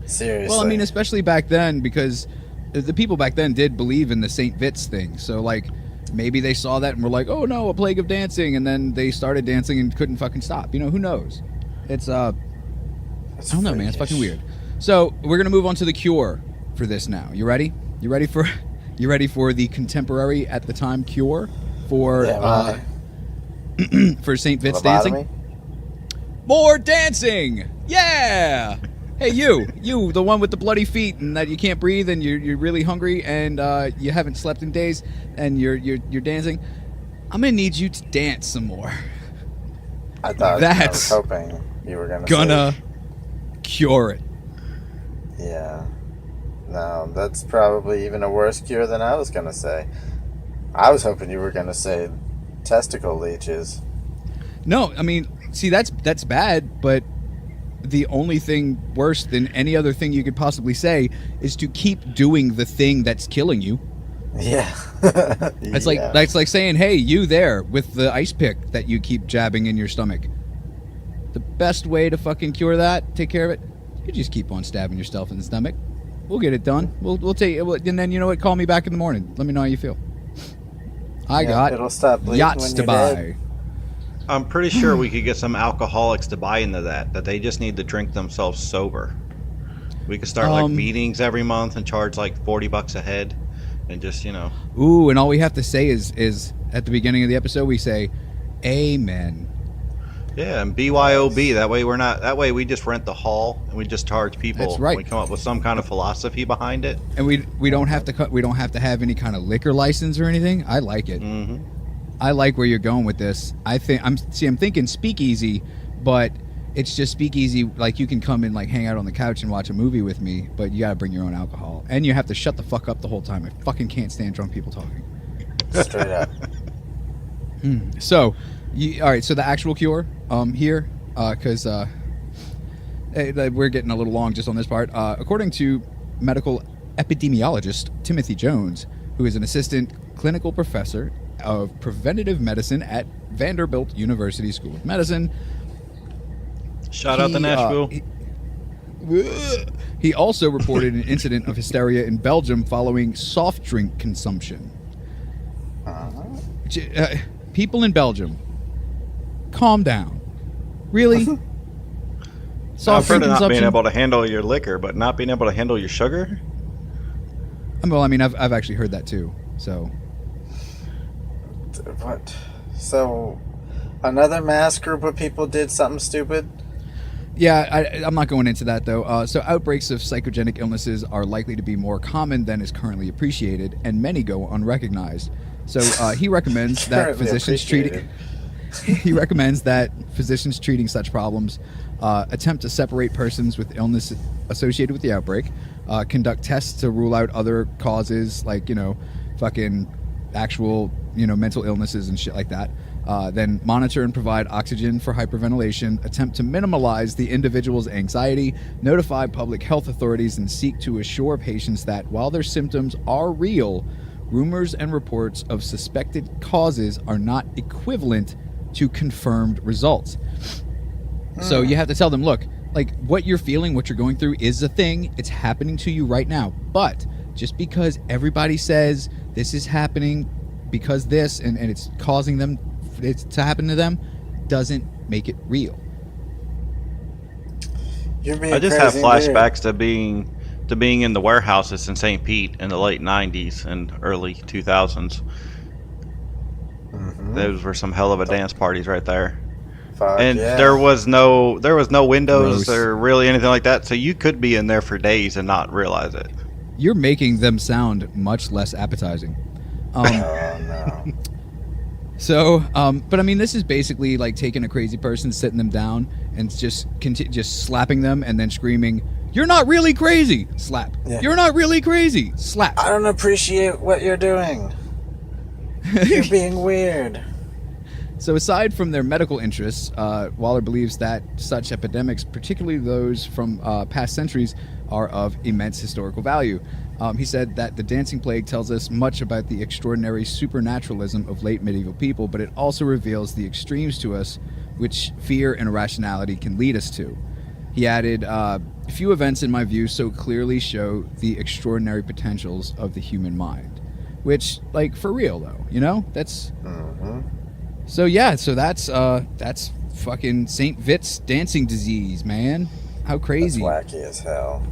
S3: Seriously.
S1: Well, I mean, especially back then, because the people back then did believe in the Saint Vitus thing. So, like, maybe they saw that and were like, oh no, a plague of dancing. And then they started dancing and couldn't fucking stop. Who knows? It's, I
S3: That's
S1: don't know, man. It's fucking
S3: freakish.
S1: weird. So, we're going to move on to the cure for this now. You ready? You ready for the contemporary at the time cure? for
S3: Yeah,
S1: for St. Vit's
S3: lobotomy?
S1: dancing. More dancing! Yeah! Hey, you, the one with the bloody feet and that you can't breathe and you're really hungry and you haven't slept in days and you're dancing. I'm gonna need you to dance some more.
S3: I thought I
S1: That's
S3: was hoping you were
S1: Gonna cure it.
S3: Yeah. No, that's probably even a worse cure than I was gonna say. I was hoping you were gonna say testicle leeches.
S1: No, I mean, see, that's bad, but the only thing worse than any other thing you could possibly say is to keep doing the thing that's killing you.
S3: Yeah.
S1: It's like that's like saying, "Hey, you there with the ice pick that you keep jabbing in your stomach." The best way to fucking cure that, take care of it, you just keep on stabbing yourself in the stomach. We'll get it done. We'll take it, and then you know what? Call me back in the morning. Let me know how you feel. I got
S3: it'll stop bleeding
S1: yachts
S3: when
S1: to
S3: you're
S1: buy.
S3: dead.
S4: I'm pretty sure we could get some alcoholics to buy into that they just need to drink themselves sober. We could start like meetings every month and charge like $40 a head and just,
S1: Ooh, and all we have to say is at the beginning of the episode we say, "Amen."
S4: Yeah, and BYOB. That way we just rent the hall and we just charge people.
S1: That's right.
S4: We come up with some kind of philosophy behind it.
S1: And we don't have to have any kind of liquor license or anything. I like it.
S4: Mm-hmm.
S1: I like where you're going with this. I'm thinking speakeasy, but it's just speakeasy. Like you can come and like hang out on the couch and watch a movie with me, but you gotta bring your own alcohol, and you have to shut the fuck up the whole time. I fucking can't stand drunk people talking.
S3: Straight up.
S1: So, all right. So the actual cure here, because we're getting a little long just on this part. According to medical epidemiologist Timothy Jones, who is an assistant clinical professor of preventative medicine at Vanderbilt University School of Medicine.
S4: Shout out to Nashville.
S1: He also reported an incident of hysteria in Belgium following soft drink consumption. People in Belgium, calm down. Really?
S4: I've heard of not being able to handle your liquor, but not being able to handle your sugar?
S1: Well, I mean, I've actually heard that too. So.
S3: What? So, another mass group of people did something stupid?
S1: Yeah, I'm not going into that though. So outbreaks of psychogenic illnesses are likely to be more common than is currently appreciated, and many go unrecognized. So he recommends that physicians treating such problems attempt to separate persons with illness associated with the outbreak, conduct tests to rule out other causes like fucking actual mental illnesses and shit like that. Then monitor and provide oxygen for hyperventilation, attempt to minimize the individual's anxiety, notify public health authorities, and seek to assure patients that while their symptoms are real, rumors and reports of suspected causes are not equivalent to confirmed results. So you have to tell them, look, like what you're feeling, what you're going through is a thing. It's happening to you right now. But just because everybody says this is happening because this and it's causing them it's to happen to them doesn't make it real.
S3: You're being
S4: I just have
S3: crazy
S4: flashbacks to being in the warehouses in St. Pete in the late 90s and early 2000s.
S3: Mm-hmm.
S4: Those were some hell of a dance parties right there.
S3: Fuck,
S4: And
S3: yeah.
S4: there was no windows
S1: Gross.
S4: or really anything like that, so you could be in there for days and not realize it.
S1: You're making them sound much less appetizing.
S3: Oh no.
S1: So, but I mean, this is basically like taking a crazy person, sitting them down, and just slapping them, and then screaming, "You're not really crazy!" Slap.
S3: Yeah.
S1: You're not really crazy. Slap.
S3: I don't appreciate what you're doing. You're being weird.
S1: So, aside from their medical interests, Waller believes that such epidemics, particularly those from past centuries, are of immense historical value. He said that the dancing plague tells us much about the extraordinary supernaturalism of late medieval people, but it also reveals the extremes to us which fear and irrationality can lead us to. He added, few events in my view so clearly show the extraordinary potentials of the human mind. Which, like, for real though, that's...
S3: Mm-hmm.
S1: So yeah, so that's fucking St. Vit's dancing disease, man. How crazy.
S3: That's wacky as hell.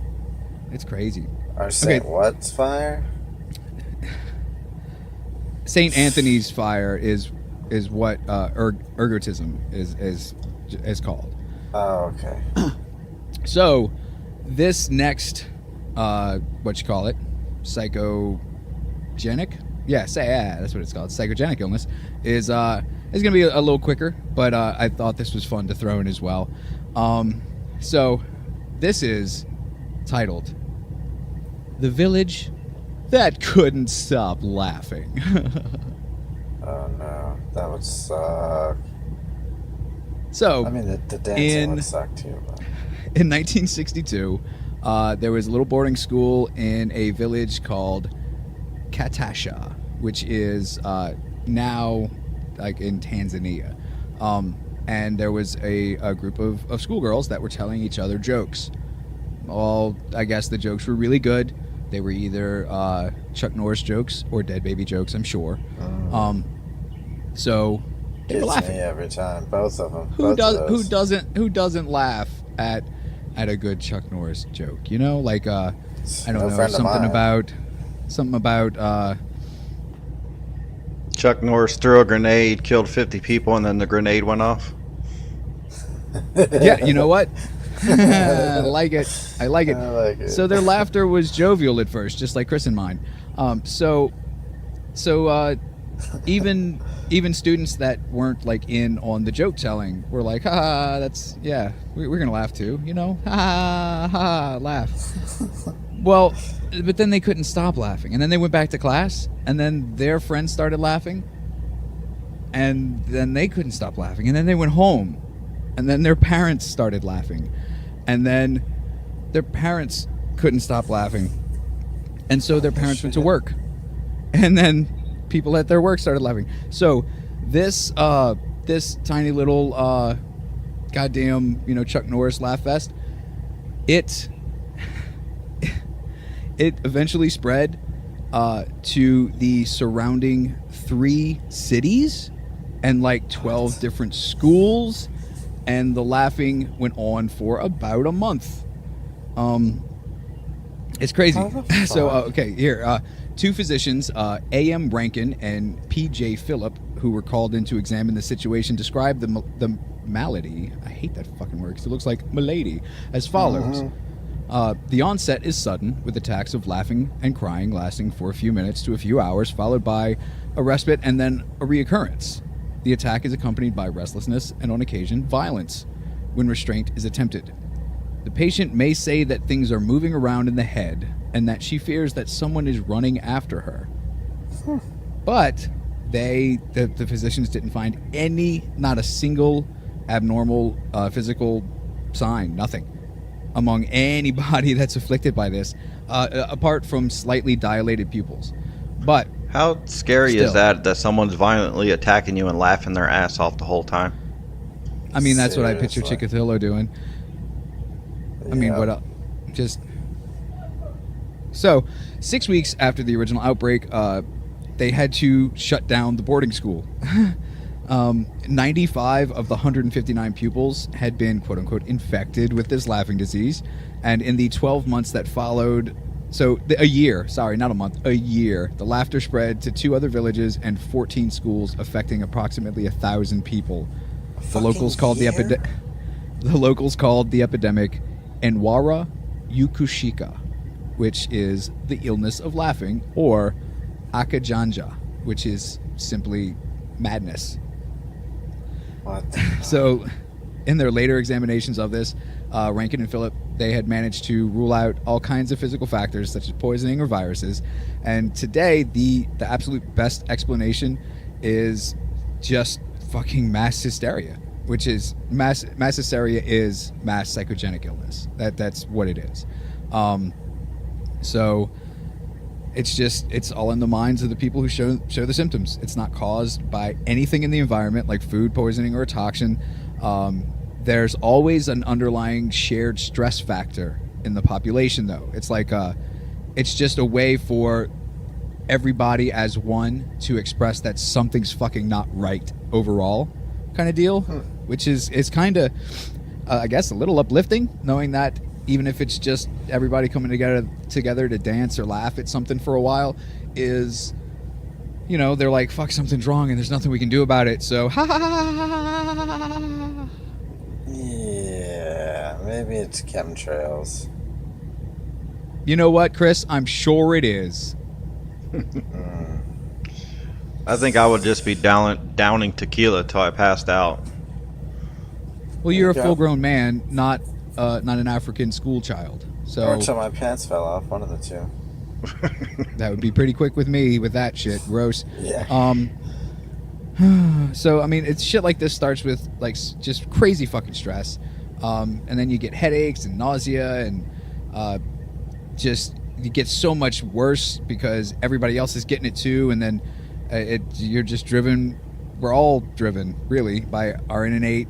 S1: It's crazy.
S3: Or St. What's fire?
S1: Saint Anthony's fire is what ergotism is called.
S3: Oh, okay.
S1: So this next what you call it, psychogenic, that's what it's called, psychogenic illness is gonna be a little quicker, but I thought this was fun to throw in as well. So this is titled "The Village That Couldn't Stop Laughing."
S3: Oh no, that would suck.
S1: So
S3: I mean, the dancing would suck too. But.
S1: In 1962, there was a little boarding school in a village called Katasha, which is now like in Tanzania. And there was a group of schoolgirls that were telling each other jokes. I guess the jokes were really good. They were either Chuck Norris jokes or Dead Baby jokes, I'm sure. So they were laughing
S3: every time, both of them.
S1: Who doesn't laugh at a good Chuck Norris joke? You know, like I don't know, something about
S4: Chuck Norris threw a grenade, killed 50 people, and then the grenade went off.
S1: Yeah, you know what? I like it. So their laughter was jovial at first, just like Chris and mine. So even students that weren't like in on the joke telling were like, we're gonna laugh too, you know, laugh. Well, but then they couldn't stop laughing, and then they went back to class, and then their friends started laughing, and then they couldn't stop laughing, and then they went home, and then their parents started laughing, and then their parents couldn't stop laughing, and so their parents went to work, and then people at their work started laughing. So this tiny little goddamn, you know, Chuck Norris laugh fest, it eventually spread to the surrounding 3 cities and like 12 different schools, and the laughing went on for about a month. It's crazy. So okay, here 2 physicians, A.M. Rankin and P.J. Phillip, who were called in to examine the situation, described the malady, I hate that fucking word because it looks like malady, as follows. The onset is sudden, with attacks of laughing and crying lasting for a few minutes to a few hours, followed by a respite and then a reoccurrence. The attack is accompanied by restlessness and, on occasion, violence when restraint is attempted. The patient may say that things are moving around in the head and that she fears that someone is running after her. But the physicians didn't find not a single abnormal physical sign, nothing, among anybody that's afflicted by this, apart from slightly dilated pupils. But
S4: how scary is that someone's violently attacking you and laughing their ass off the whole time?
S1: I mean, that's what I picture Chikatilo doing. I mean, what else? Just... So, 6 weeks after the original outbreak, they had to shut down the boarding school. 95 of the 159 pupils had been, quote-unquote, infected with this laughing disease. And in the 12 months that followed... a year, not a month, a year, the laughter spread to 2 other villages and 14 schools, affecting approximately 1,000 people. The locals called the epidemic Enwara Yukushika, which is the illness of laughing, or Akajanja, which is simply madness.
S3: What?
S1: So, in their later examinations of this, Rankin and Phillip, they had managed to rule out all kinds of physical factors such as poisoning or viruses. And today, the absolute best explanation is just fucking mass hysteria, which is mass hysteria is mass psychogenic illness. That's what it is. So it's all in the minds of the people who show the symptoms. It's not caused by anything in the environment like food poisoning or a toxin. There's always an underlying shared stress factor in the population, though. It's like it's just a way for everybody as one to express that something's fucking not right overall, kind of deal. Which is kind of, I guess, a little uplifting, knowing that even if it's just everybody coming together to dance or laugh at something for a while, is, you know, they're like, fuck, something's wrong and there's nothing we can do about it. So, ha ha ha ha ha ha ha.
S3: Yeah, maybe it's chemtrails.
S1: You know what, Chris? I'm sure it is.
S4: I think I would just be downing tequila till I passed out.
S1: Well, you're a
S3: Yeah.
S1: full-grown man, not an African school child. So
S3: Or till my pants fell off, one of the two.
S1: that would be pretty quick with me with that shit. Gross.
S3: Yeah.
S1: So I mean, it's shit like this starts with like just crazy fucking stress, and then you get headaches and nausea, and just it gets so much worse because everybody else is getting it too, and then you're just driven. We're all driven, really, by our innate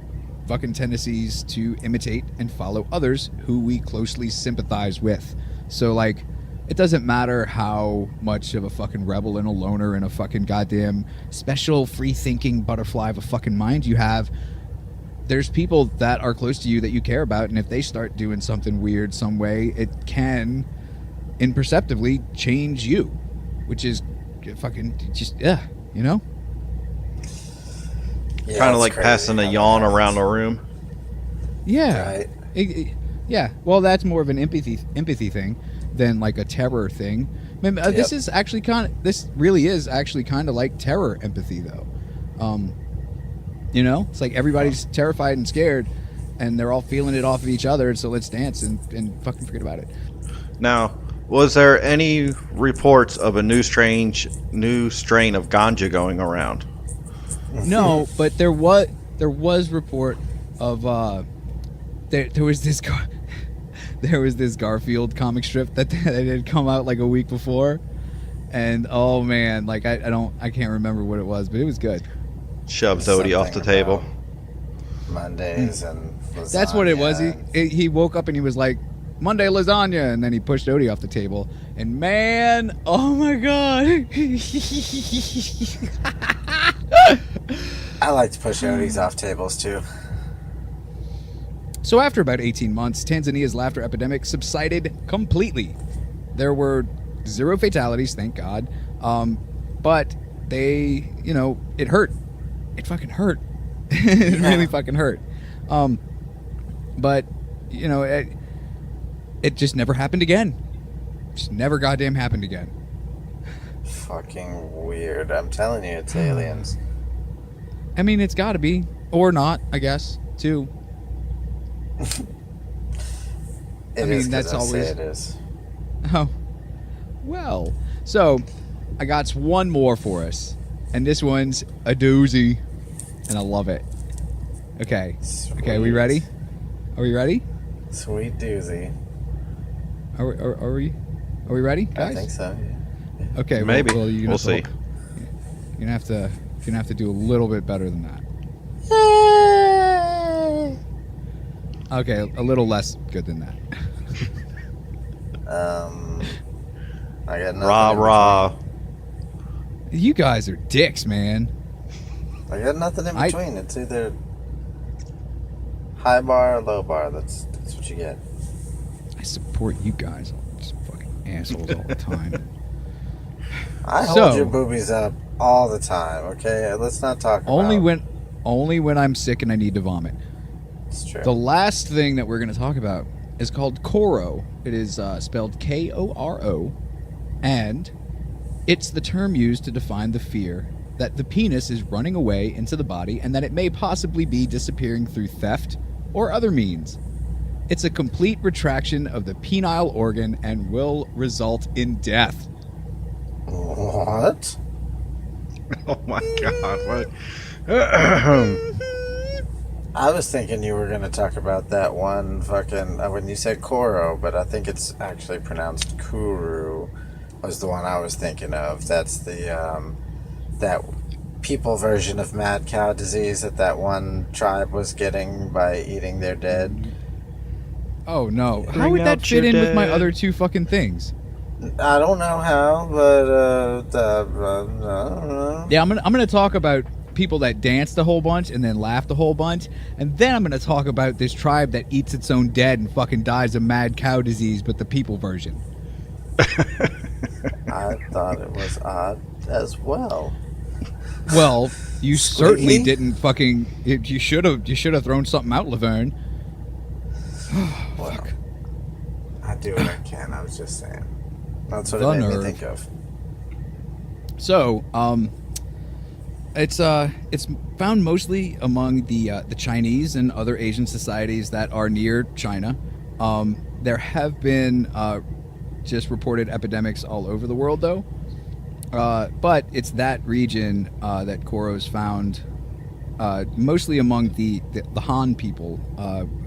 S1: fucking tendencies to imitate and follow others who we closely sympathize with. So like, it doesn't matter how much of a fucking rebel and a loner and a fucking goddamn special free-thinking butterfly of a fucking mind you have. There's people that are close to you that you care about, and if they start doing something weird some way, it can imperceptibly change you, which is fucking just, yeah, you know?
S3: Yeah,
S4: Kind of
S3: it's
S4: like
S3: crazy
S4: passing a
S3: how that
S4: yawn
S3: happens.
S4: around the room.
S1: Yeah.
S3: Right.
S1: Yeah. Well, that's more of an empathy thing than like a terror thing. I mean, this
S3: Yep.
S1: is actually this really is actually kind of like terror empathy, though. You know, it's like everybody's terrified and scared, and they're all feeling it off of each other. So let's dance and fucking forget about it.
S4: Now, was there any reports of a new strain of ganja going around?
S1: No, but there was report of there was this there was this Garfield comic strip that had come out like a week before, and oh man, like I can't remember what it was, but it was good.
S4: Shove Odie off the
S3: Something
S4: table.
S3: about Mondays and lasagna.
S1: That's what it was.
S3: and-
S1: He woke up and he was like, Monday lasagna, and then he pushed Odie off the table, and man, oh my god.
S3: I like to push Odie's off tables too.
S1: So after about 18 months, Tanzania's laughter epidemic subsided completely. There were 0 fatalities, thank God. But they, you know, it hurt. It fucking hurt. It really fucking hurt. But, you know, it just never happened again. Just never goddamn happened again.
S3: Fucking weird. I'm telling you, it's aliens.
S1: I mean, it's got to be. Or not, I guess, too.
S3: It
S1: mean,
S3: is 'cause
S1: that's
S3: I say
S1: always-
S3: it is.
S1: Oh, well. So, I got one more for us, and this one's a doozy, and I love it. Okay, okay, we
S3: Sweet.
S1: ready? Are we ready?
S3: Sweet doozy.
S1: Are we ready, guys?
S3: I think so. Yeah.
S1: Okay, well,
S4: Maybe.
S1: well, you're gonna
S4: We'll
S1: have to-
S4: see.
S1: You're gonna have to do a little bit better than that. Okay, a little less good than that.
S3: I got nothing.
S4: Rah
S3: in
S4: rah.
S1: You guys are dicks, man.
S3: between. I got nothing in
S1: I-
S3: between. It's either high bar or low bar. That's what you get.
S1: I support you guys, just fucking assholes all the time.
S3: I
S1: So-
S3: hold your boobies up all the time. Okay, let's not talk about.
S1: Only when I'm sick and I need to vomit.
S3: It's true.
S1: The last thing that we're going to talk about is called Koro. It is spelled Koro, and it's the term used to define the fear that the penis is running away into the body and that it may possibly be disappearing through theft or other means. It's a complete retraction of the penile organ and will result in death.
S3: What?
S4: Oh my god. What?
S3: I was thinking you were going to talk about that one fucking when you said Koro, but I think it's actually pronounced Kuru. Was the one I was thinking of. That's the that people version of mad cow disease that one tribe was getting by eating their dead.
S1: Oh no. How
S4: Bring
S1: would that
S4: out
S1: fit
S4: your
S1: in with my
S4: dead.
S1: other two fucking things?
S3: I don't know how, but I don't know.
S1: Yeah, I'm gonna talk about people that danced a whole bunch and then laughed a whole bunch, and then I'm gonna talk about this tribe that eats its own dead and fucking dies of mad cow disease, but the people version.
S3: I thought it was odd. as well.
S1: Well, you certainly
S3: Squeaky?
S1: didn't fucking. You should have thrown something out, Laverne.
S3: Well, I do what I can. I was just saying. That's what
S1: The
S3: it made
S1: nerve.
S3: me think of.
S1: So, it's found mostly among the Chinese and other Asian societies that are near China. There have been just reported epidemics all over the world, though. But it's that region that Koro's found mostly among the Han people,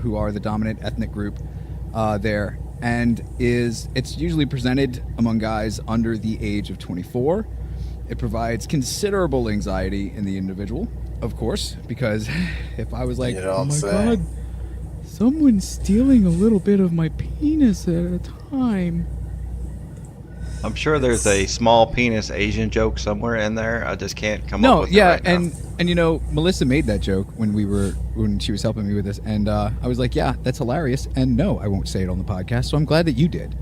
S1: who are the dominant ethnic group there, and it's usually presented among guys under the age of 24. It provides considerable anxiety in the individual, of course, because if I was like,
S3: You
S1: oh
S3: don't
S1: my
S3: say.
S1: god, someone's stealing a little bit of my penis at a time.
S4: I'm sure there's a small penis Asian joke somewhere in there. I just can't come up
S1: No,
S4: with
S1: yeah,
S4: it right now.
S1: and you know, Melissa made that joke when she was helping me with this, and I was like, yeah, that's hilarious, and no, I won't say it on the podcast. So I'm glad that you did.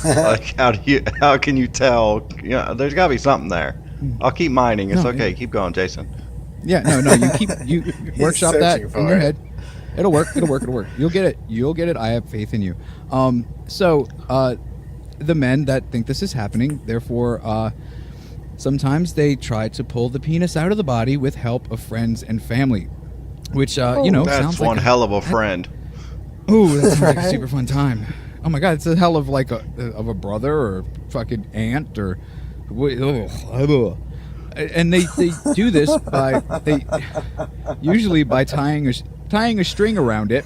S4: Like, how can you tell? Yeah, there's got to be something there. I'll keep mining. It's
S1: No,
S4: okay.
S1: yeah.
S4: Keep going, Jason.
S1: Yeah, no, you workshop that
S3: searching
S1: in
S3: for
S1: your
S3: it.
S1: head. It'll work. You'll get it. I have faith in you. So the men that think this is happening, therefore, sometimes they try to pull the penis out of the body with help of friends and family, which
S4: That's
S1: sounds
S4: one
S1: like
S4: hell of a friend.
S1: Ooh, that sounds like a
S3: Right?
S1: super fun time. Oh my god, it's a hell of like a brother or fucking aunt or, and they do this usually by tying a string around it,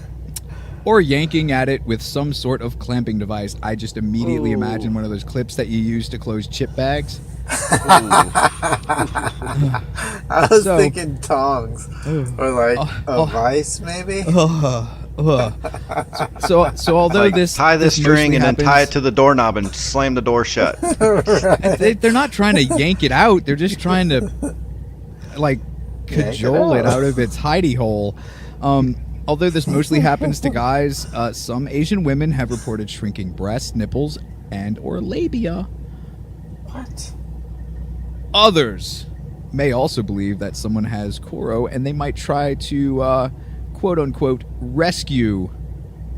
S1: or yanking at it with some sort of clamping device. I just immediately
S3: Ooh.
S1: imagine one of those clips that you use to close chip bags.
S3: I was
S1: So-
S3: thinking tongs. Or like
S1: oh.
S3: a vice, maybe?
S1: So although
S4: Like,
S1: this
S4: tie this string
S1: mostly
S4: and then tie
S1: happens-
S4: it to the doorknob and slam the door shut.
S1: they're not trying to yank it out. They're just trying to, like, cajole it
S3: out.
S1: out of its hidey hole. Although this mostly happens to guys, some Asian women have reported shrinking breasts, nipples, and or labia.
S3: What?
S1: Others may also believe that someone has Koro, and they might try to, quote-unquote, rescue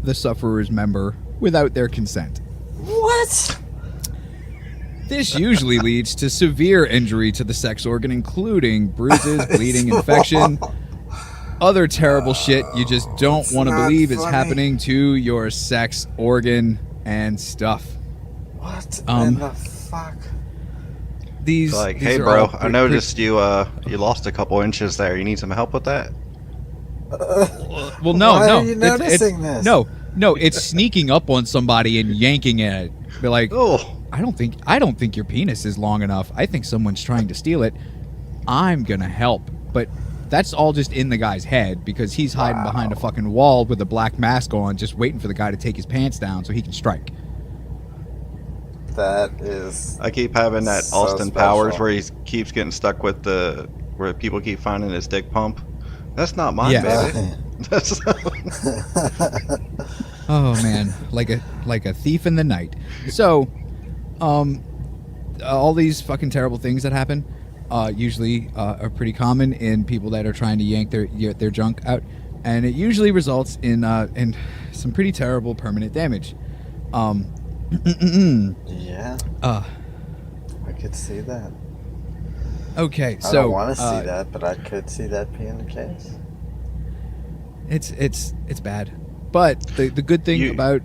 S1: the sufferer's member without their consent.
S3: What?
S1: This usually leads to severe injury to the sex organ, including bruises, bleeding, infection, other terrible shit you just don't want to
S3: not
S1: believe is
S3: funny.
S1: happening to your sex organ and stuff.
S3: What
S1: Um,
S3: in the fuck?
S1: These,
S4: Like,
S1: these
S4: hey,
S1: are
S4: bro,
S1: all
S4: I
S1: pretty-
S4: noticed you lost a couple inches there. You need some help with that?
S1: Well, no,
S3: Why
S1: no.
S3: are you
S1: it's-
S3: noticing this?
S1: No, it's sneaking up on somebody and yanking at it. Be like,
S4: Oh,
S1: I don't think your penis is long enough. I think someone's trying to steal it. I'm gonna help, but that's all just in the guy's head because he's hiding behind a fucking wall with a black mask on, just waiting for the guy to take his pants down so he can strike.
S3: That is.
S4: I keep having that
S3: So
S4: Austin
S3: special.
S4: Powers where he keeps getting stuck with where people keep finding his dick pump. That's not mine,
S1: Yeah.
S4: baby. That's
S1: Oh man, like a thief in the night. So, all these fucking terrible things that happen, usually are pretty common in people that are trying to yank their junk out, and it usually results in some pretty terrible permanent damage.
S3: Yeah,
S1: Uh,
S3: I could see that.
S1: okay,
S3: I
S1: so
S3: don't want to see that, but I could see that being the case.
S1: It's bad. But the good thing about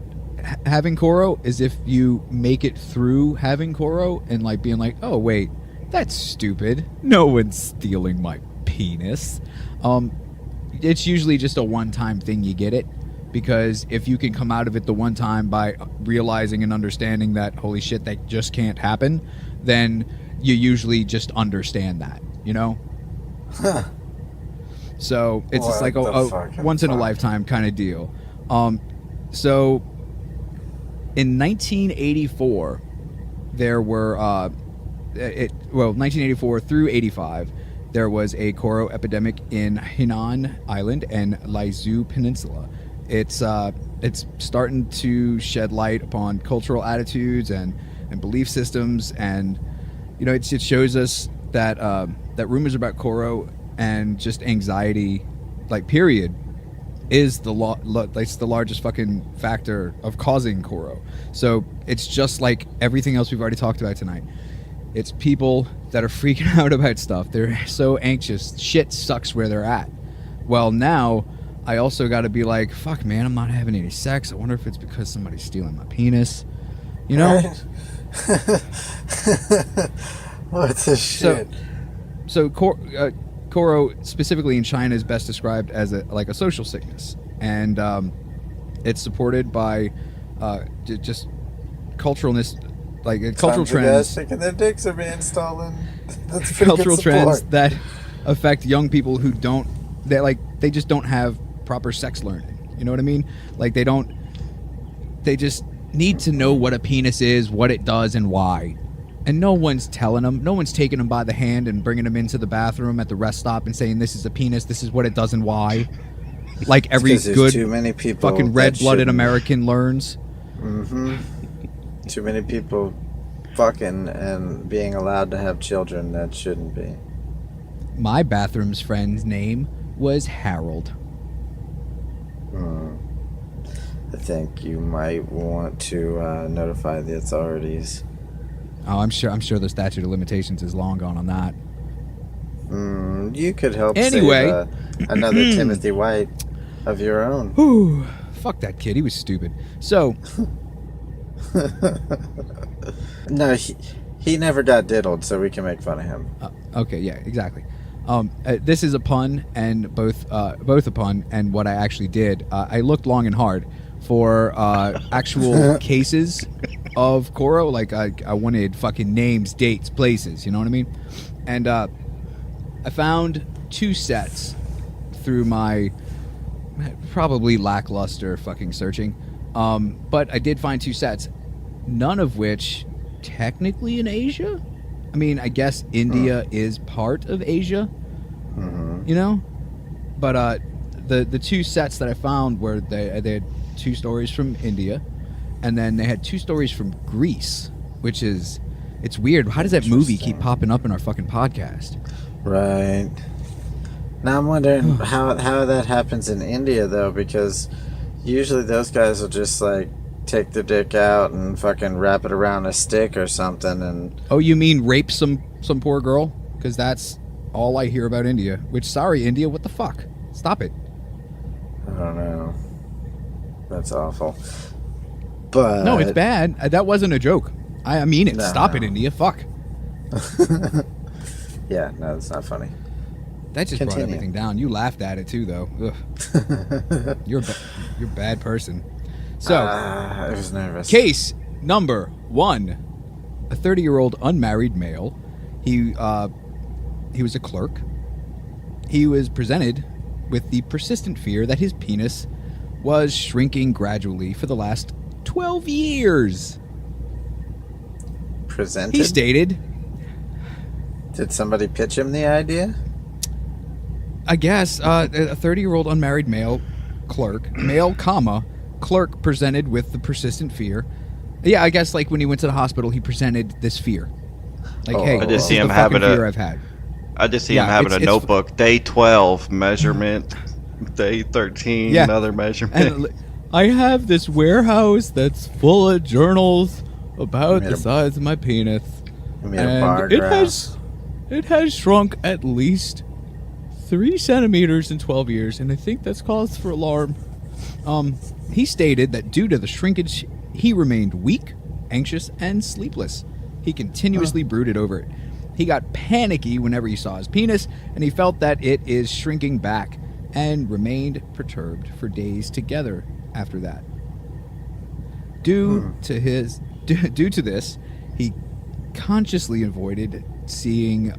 S1: having Koro is if you make it through having Koro and like being like, oh wait, that's stupid. No one's stealing my penis. It's usually just a one-time thing you get it. Because if you can come out of it the one time by realizing and understanding that, holy shit, that just can't happen, then you usually just understand that, you know? So it's just like
S3: What the
S1: a
S3: fucking
S1: once in a
S3: fuck?
S1: lifetime kind of deal. So in 1984, there were 1984 through 85, there was a Koro epidemic in Hainan Island and Laizu Peninsula. It's starting to shed light upon cultural attitudes and belief systems, and it shows us that that rumors about Koro and just anxiety, like period, is it's the largest fucking factor of causing Koro. So it's just like everything else we've already talked about tonight. It's people that are freaking out about stuff. They're so anxious. Shit sucks where they're at. Well, now I also got to be like, fuck, man, I'm not having any sex. I wonder if it's because somebody's stealing my penis. You know?
S3: Right? What the shit?
S1: So Koro, specifically in China, is best described as a social sickness, and it's supported by just culturalness, like cultural
S3: Tons of guys
S1: trends,
S3: thinking their dicks are being stolen. That's pretty
S1: cultural
S3: good
S1: trends
S3: support.
S1: that affect young people who they just don't have proper sex learning. You know what I mean? Like they just need to know what a penis is, what it does, and why. And no one's telling them. No one's taking them by the hand and bringing them into the bathroom at the rest stop and saying, this is a penis, this is what it does and why. Like every
S3: 'Cause there's
S1: good
S3: too many people
S1: fucking
S3: that
S1: red-blooded
S3: shouldn't.
S1: American learns.
S3: Too many people fucking and being allowed to have children that shouldn't be.
S1: My bathroom's friend's name was Harold.
S3: I think you might want to notify the authorities.
S1: Oh, I'm sure the statute of limitations is long gone on that.
S3: You could help
S1: Anyway.
S3: save another Timothy White of your own.
S1: Whew, fuck that kid. He was stupid. So,
S3: No, he never got diddled, so we can make fun of him.
S1: okay, yeah, exactly. This is a pun, and both a pun and what I actually did. I looked long and hard for actual cases of Koro. Like I wanted fucking names, dates, places. You know what I mean? And I found 2 sets through my probably lackluster fucking searching. But I did find 2 sets, none of which technically in Asia. I mean, I guess India is part of Asia, you know? But the 2 sets that I found were they had 2 stories from India, and then they had 2 stories from Greece, which is, it's weird. How does that movie keep popping up in our fucking podcast?
S3: Right. Now I'm wondering how that happens in India, though, because usually those guys will just, like, take their dick out and fucking wrap it around a stick or something, and...
S1: Oh, you mean rape some poor girl? Because that's all I hear about India. Which, sorry, India, what the fuck? Stop it.
S3: I don't know. That's awful. But...
S1: No, it's bad. That wasn't a joke. I mean it.
S3: No.
S1: Stop it, India. Fuck.
S3: Yeah, no, that's not funny.
S1: That just brought
S3: Continue.
S1: everything down. You laughed at it too, though. Ugh. You're a bad person. So,
S3: I was nervous.
S1: case number 1: a 30-year-old unmarried male. He was a clerk. He was presented with the persistent fear that his penis was shrinking gradually for the last 12 years.
S3: Presented?
S1: He stated,
S3: Did somebody pitch him the idea?
S1: I guess, a 30-year-old unmarried male clerk, clerk presented with the persistent fear. Yeah, I guess like when he went to the hospital, he presented this fear. Like,
S3: Oh,
S1: hey,
S3: I
S1: this
S3: just
S1: is
S4: see
S1: the
S4: him
S1: fucking
S4: having a-
S1: fear I've had.
S4: I just see
S1: Yeah,
S4: him having a
S1: it's-
S4: notebook. Day 12 measurement. Day 13
S1: Yeah.
S4: another measurement.
S1: And I have this warehouse that's full of journals about
S3: Made
S1: the
S3: a-
S1: size of my penis.
S3: He made a bar graph.
S1: It has shrunk at least 3 centimeters in 12 years, and I think that's cause for alarm. He stated that due to the shrinkage, he remained weak, anxious, and sleepless. He continuously brooded over it. He got panicky whenever he saw his penis, and he felt that it is shrinking back, and remained perturbed for days together after that. Due to this, he consciously avoided seeing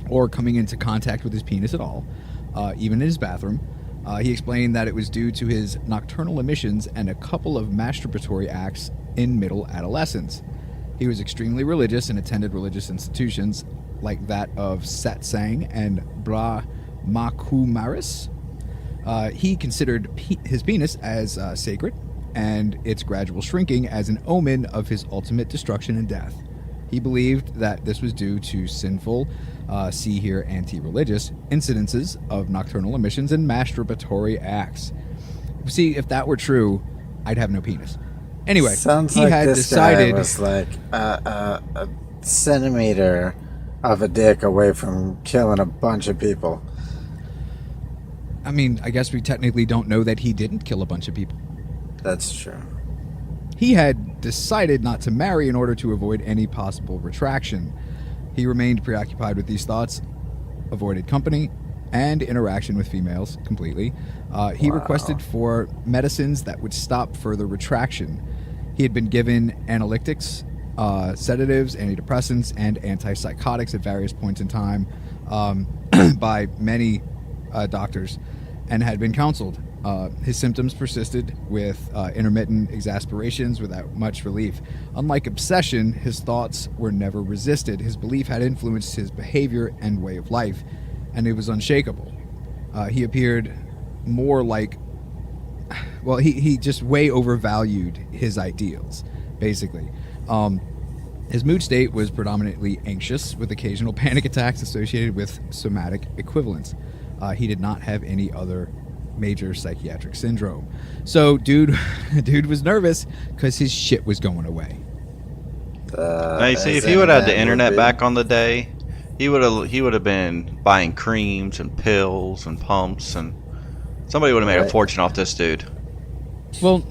S1: or coming into contact with his penis at all, even in his bathroom. He explained that it was due to his nocturnal emissions and a couple of masturbatory acts in middle adolescence. He was extremely religious and attended religious institutions like that of Satsang and Brahmakumaris. He considered his penis as sacred, and its gradual shrinking as an omen of his ultimate destruction and death. He believed that this was due to sinful, see here anti-religious, incidences of nocturnal emissions and masturbatory acts. See, if that were true, I'd have no penis. Anyway,
S3: Sounds
S1: he
S3: like
S1: had
S3: this
S1: decided.
S3: guy was like a centimeter of a dick away from killing a bunch of people.
S1: I mean, I guess we technically don't know that he didn't kill a bunch of people.
S3: That's true.
S1: He had decided not to marry in order to avoid any possible retraction. He remained preoccupied with these thoughts, avoided company and interaction with females completely. He requested for medicines that would stop further retraction. He had been given analytics, sedatives, antidepressants, and antipsychotics at various points in time by many doctors, and had been counseled. His symptoms persisted with intermittent exasperations without much relief. Unlike obsession, his thoughts were never resisted. His belief had influenced his behavior and way of life, and it was unshakable. He appeared more like, well, he just way overvalued his ideals, basically. His mood state was predominantly anxious, with occasional panic attacks associated with somatic equivalents. He did not have any other major psychiatric syndrome. So, dude was nervous because his shit was going away.
S4: Now, you see, if he would have had the internet back on the day, he would have been buying creams and pills and pumps, and somebody would have made a fortune off this dude.
S1: Well,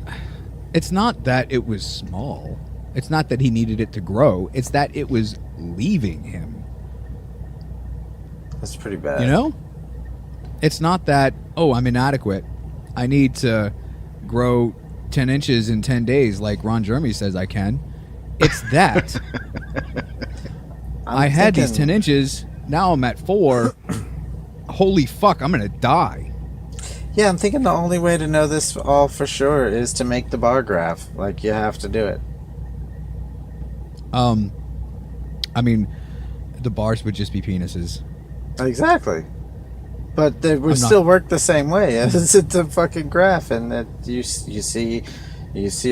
S1: it's not that it was small. It's not that he needed it to grow. It's that it was leaving him.
S3: That's pretty bad.
S1: You know? It's not that, oh, I'm inadequate. I need to grow 10 inches in 10 days like Ron Jeremy says I can. It's that. I had these 10 inches. Now I'm at 4. Holy fuck, I'm going to die.
S3: Yeah, I'm thinking the only way to know this all for sure is to make the bar graph. Like, you have to do it.
S1: I mean, the bars would just be penises.
S3: Exactly. But they would still work the same way. It's a fucking graph, and that you see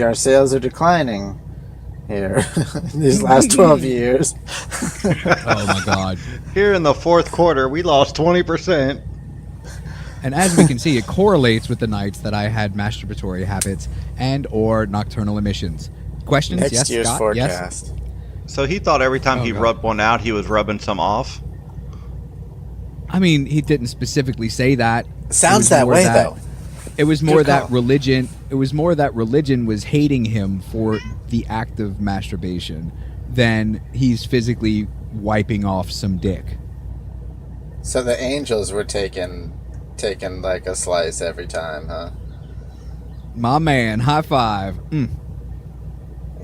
S3: our sales are declining here in these last 12 years.
S1: Oh my god.
S4: Here in the fourth quarter, we lost 20%.
S1: And as we can see, it correlates with the nights that I had masturbatory habits and or nocturnal emissions. Questions?
S3: Next
S1: Yes,
S3: year's
S1: Scott?
S3: forecast.
S1: Yes.
S4: So he thought every time
S1: Oh,
S4: he
S1: God.
S4: rubbed one out, he was rubbing some off?
S1: I mean, he didn't specifically say that.
S3: Sounds that way, though.
S1: It was more
S3: Good
S1: that
S3: call.
S1: religion. It was more that religion was hating him for the act of masturbation than he's physically wiping off some dick.
S3: So the angels were taking like a slice every time, huh?
S1: My man, high five.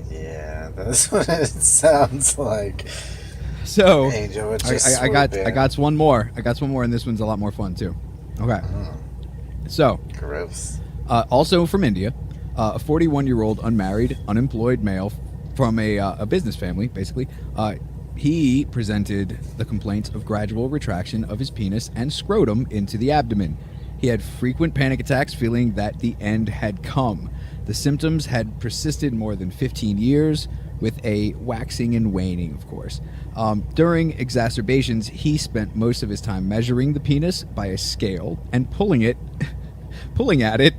S3: Yeah, that's what it sounds like.
S1: So
S3: Angel would just
S1: I got
S3: swoop in.
S1: I got one more. And this one's a lot more fun too. Okay. So
S3: Gross.
S1: also from India, a 41-year-old unmarried, unemployed male from a business family, basically. He presented the complaints of gradual retraction of his penis and scrotum into the abdomen. He had frequent panic attacks, feeling that the end had come. The symptoms had persisted more than 15 years, with a waxing and waning, of course. During exacerbations, he spent most of his time measuring the penis by a scale and pulling at it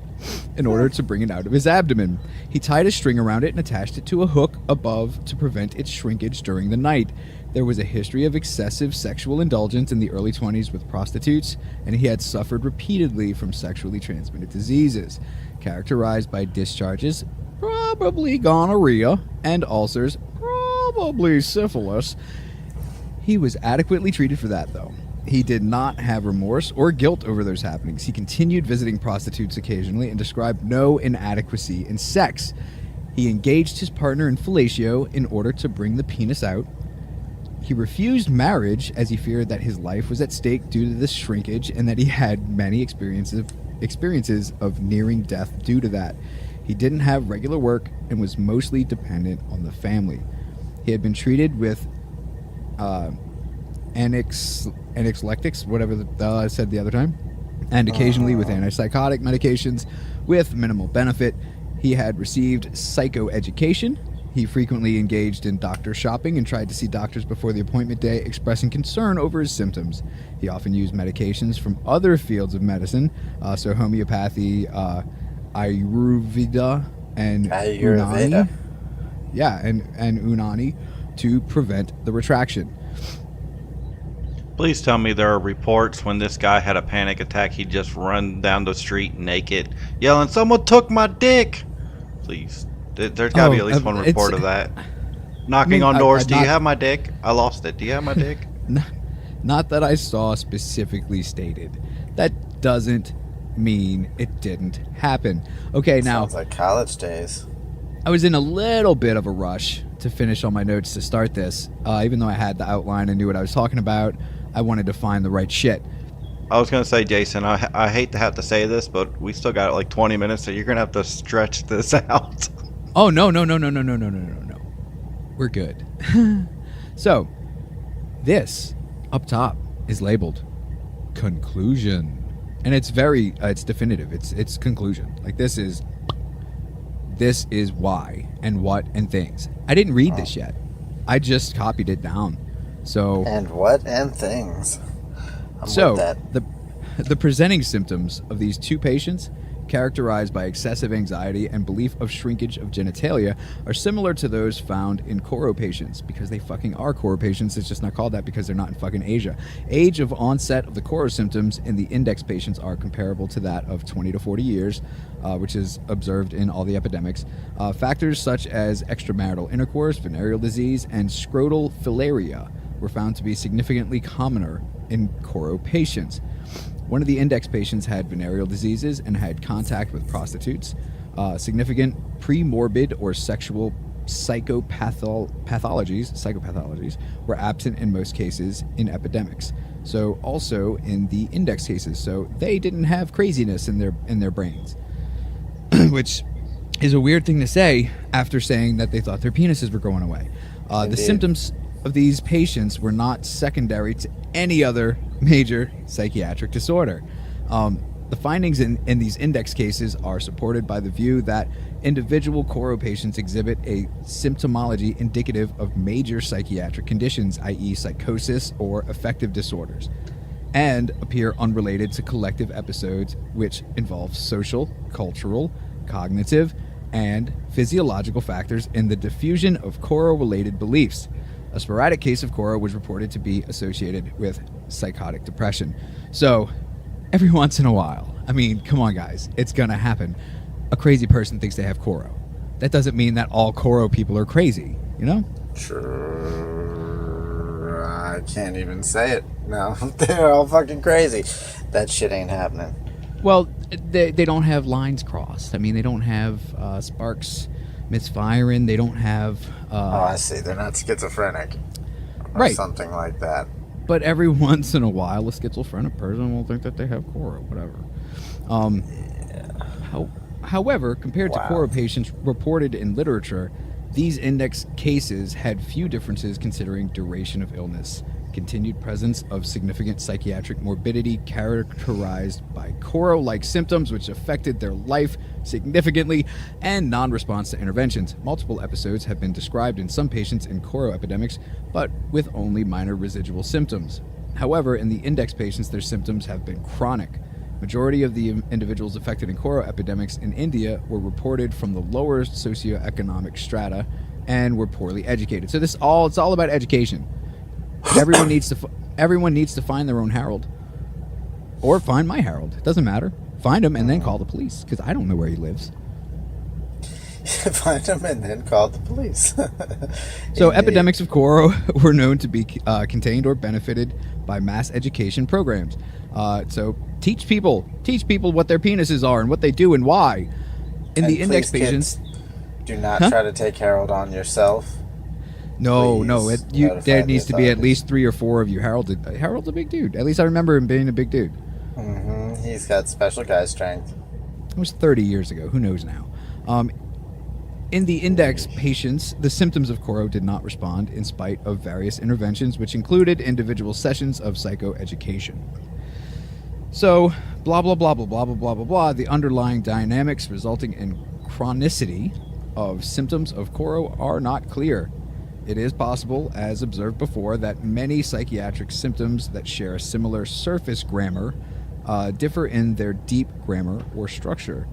S1: in order to bring it out of his abdomen. He tied a string around it and attached it to a hook above to prevent its shrinkage during the night. There was a history of excessive sexual indulgence in the early 20s with prostitutes, and he had suffered repeatedly from sexually transmitted diseases, characterized by discharges, probably gonorrhea, and ulcers, probably syphilis. He was adequately treated for that, though. He did not have remorse or guilt over those happenings. He continued visiting prostitutes occasionally and described no inadequacy in sex. He engaged his partner in fellatio in order to bring the penis out. He refused marriage as he feared that his life was at stake due to this shrinkage and that he had many experiences of nearing death due to that. He didn't have regular work and was mostly dependent on the family. He had been treated with anxiolytics, whatever I said the other time, and occasionally with antipsychotic medications with minimal benefit. He had received psychoeducation He frequently engaged in doctor shopping and tried to see doctors before the appointment day, expressing concern over his symptoms. He often used medications from other fields of medicine, so homeopathy, Ayurveda, and
S3: Ayurveda.
S1: Unani. Yeah, and Unani to prevent the retraction.
S4: Please tell me there are reports when this guy had a panic attack, he'd just run down the street naked, yelling, "Someone took my dick!" Please. There's got to be at least one report of that. Knocking on doors. Do you have my dick? I lost it. Do you have my dick?
S1: Not that I saw specifically stated. That doesn't mean it didn't happen. Okay, now
S3: Sounds like college days.
S1: I was in a little bit of a rush to finish all my notes to start this. Even though I had the outline and knew what I was talking about, I wanted to find the right shit.
S4: I was going to say, Jason, I hate to have to say this, but we still got like 20 minutes, so you're going to have to stretch this out.
S1: Oh, no. We're good. So, this up top is labeled conclusion. And it's very, it's definitive. It's conclusion. Like this is why and what and things. I didn't read this yet. I just copied it down. So.
S3: And what and things. I'm
S1: So,
S3: with that.
S1: the presenting symptoms of these two patients, characterized by excessive anxiety and belief of shrinkage of genitalia, are similar to those found in Koro patients, because they fucking are Koro patients. It's just not called that because they're not in fucking Asia. Age of onset of the Koro symptoms in the index patients are comparable to that of 20 to 40 years, which is observed in all the epidemics. Factors such as extramarital intercourse, venereal disease, and scrotal filaria were found to be significantly commoner in Koro patients. One of the index patients had venereal diseases and had contact with prostitutes. Significant pre-morbid or sexual psychopathologies were absent in most cases in epidemics. So also in the index cases. So they didn't have craziness in their brains, which is a weird thing to say after saying that they thought their penises were going away. The
S3: Indeed.
S1: symptoms of these patients were not secondary to any other major psychiatric disorder. The findings in these index cases are supported by the view that individual Koro patients exhibit a symptomology indicative of major psychiatric conditions, i.e. psychosis or affective disorders, and appear unrelated to collective episodes which involve social, cultural, cognitive, and physiological factors in the diffusion of Koro-related beliefs. A sporadic case of Koro was reported to be associated with psychotic depression. So, every once in a while, I mean, come on guys, it's gonna happen. A crazy person thinks they have Koro. That doesn't mean that all Koro people are crazy, you know?
S3: Sure. I can't even say it. No, they're all fucking crazy. That shit ain't happening.
S1: Well, they don't have lines crossed. I mean, they don't have sparks misfiring. They don't have...
S3: I see. They're not schizophrenic. Or
S1: Right.
S3: something like that.
S1: But every once in a while, a schizophrenic person will think that they have Koro, whatever. However, compared to
S3: Wow.
S1: Koro patients reported in literature, these index cases had few differences considering duration of illness, continued presence of significant psychiatric morbidity characterized by Koro-like symptoms which affected their life significantly, and non-response to interventions. Multiple episodes have been described in some patients in Koro epidemics, but with only minor residual symptoms. However, in the index patients, their symptoms have been chronic. Majority of the individuals affected in Koro epidemics in India were reported from the lower socioeconomic strata and were poorly educated. So it's all about education. Everyone needs to find their own Harold, or find my Harold. It doesn't matter. Find him and then call the police, because I don't know where he lives.
S3: Find them and then call the police.
S1: So
S3: Indeed.
S1: epidemics of Koro were known to be contained or benefited by mass education programs. So teach people what their penises are and what they do and why. In
S3: And
S1: the index
S3: please,
S1: patients,
S3: kids, do not
S1: Huh?
S3: try to take Harold on yourself.
S1: no,
S3: please
S1: there
S3: notify
S1: needs
S3: the
S1: to be at
S3: authorities.
S1: least 3 or 4 of you. Harold's a big dude. At least I remember him being a big dude.
S3: He's got special guy strength.
S1: It was 30 years ago. Who knows now? In the index patients, the symptoms of Koro did not respond in spite of various interventions, which included individual sessions of psychoeducation. So, blah, blah, blah, blah, blah, blah, blah, blah, blah. The underlying dynamics resulting in chronicity of symptoms of Koro are not clear. It is possible, as observed before, that many psychiatric symptoms that share a similar surface grammar differ in their deep grammar or structure.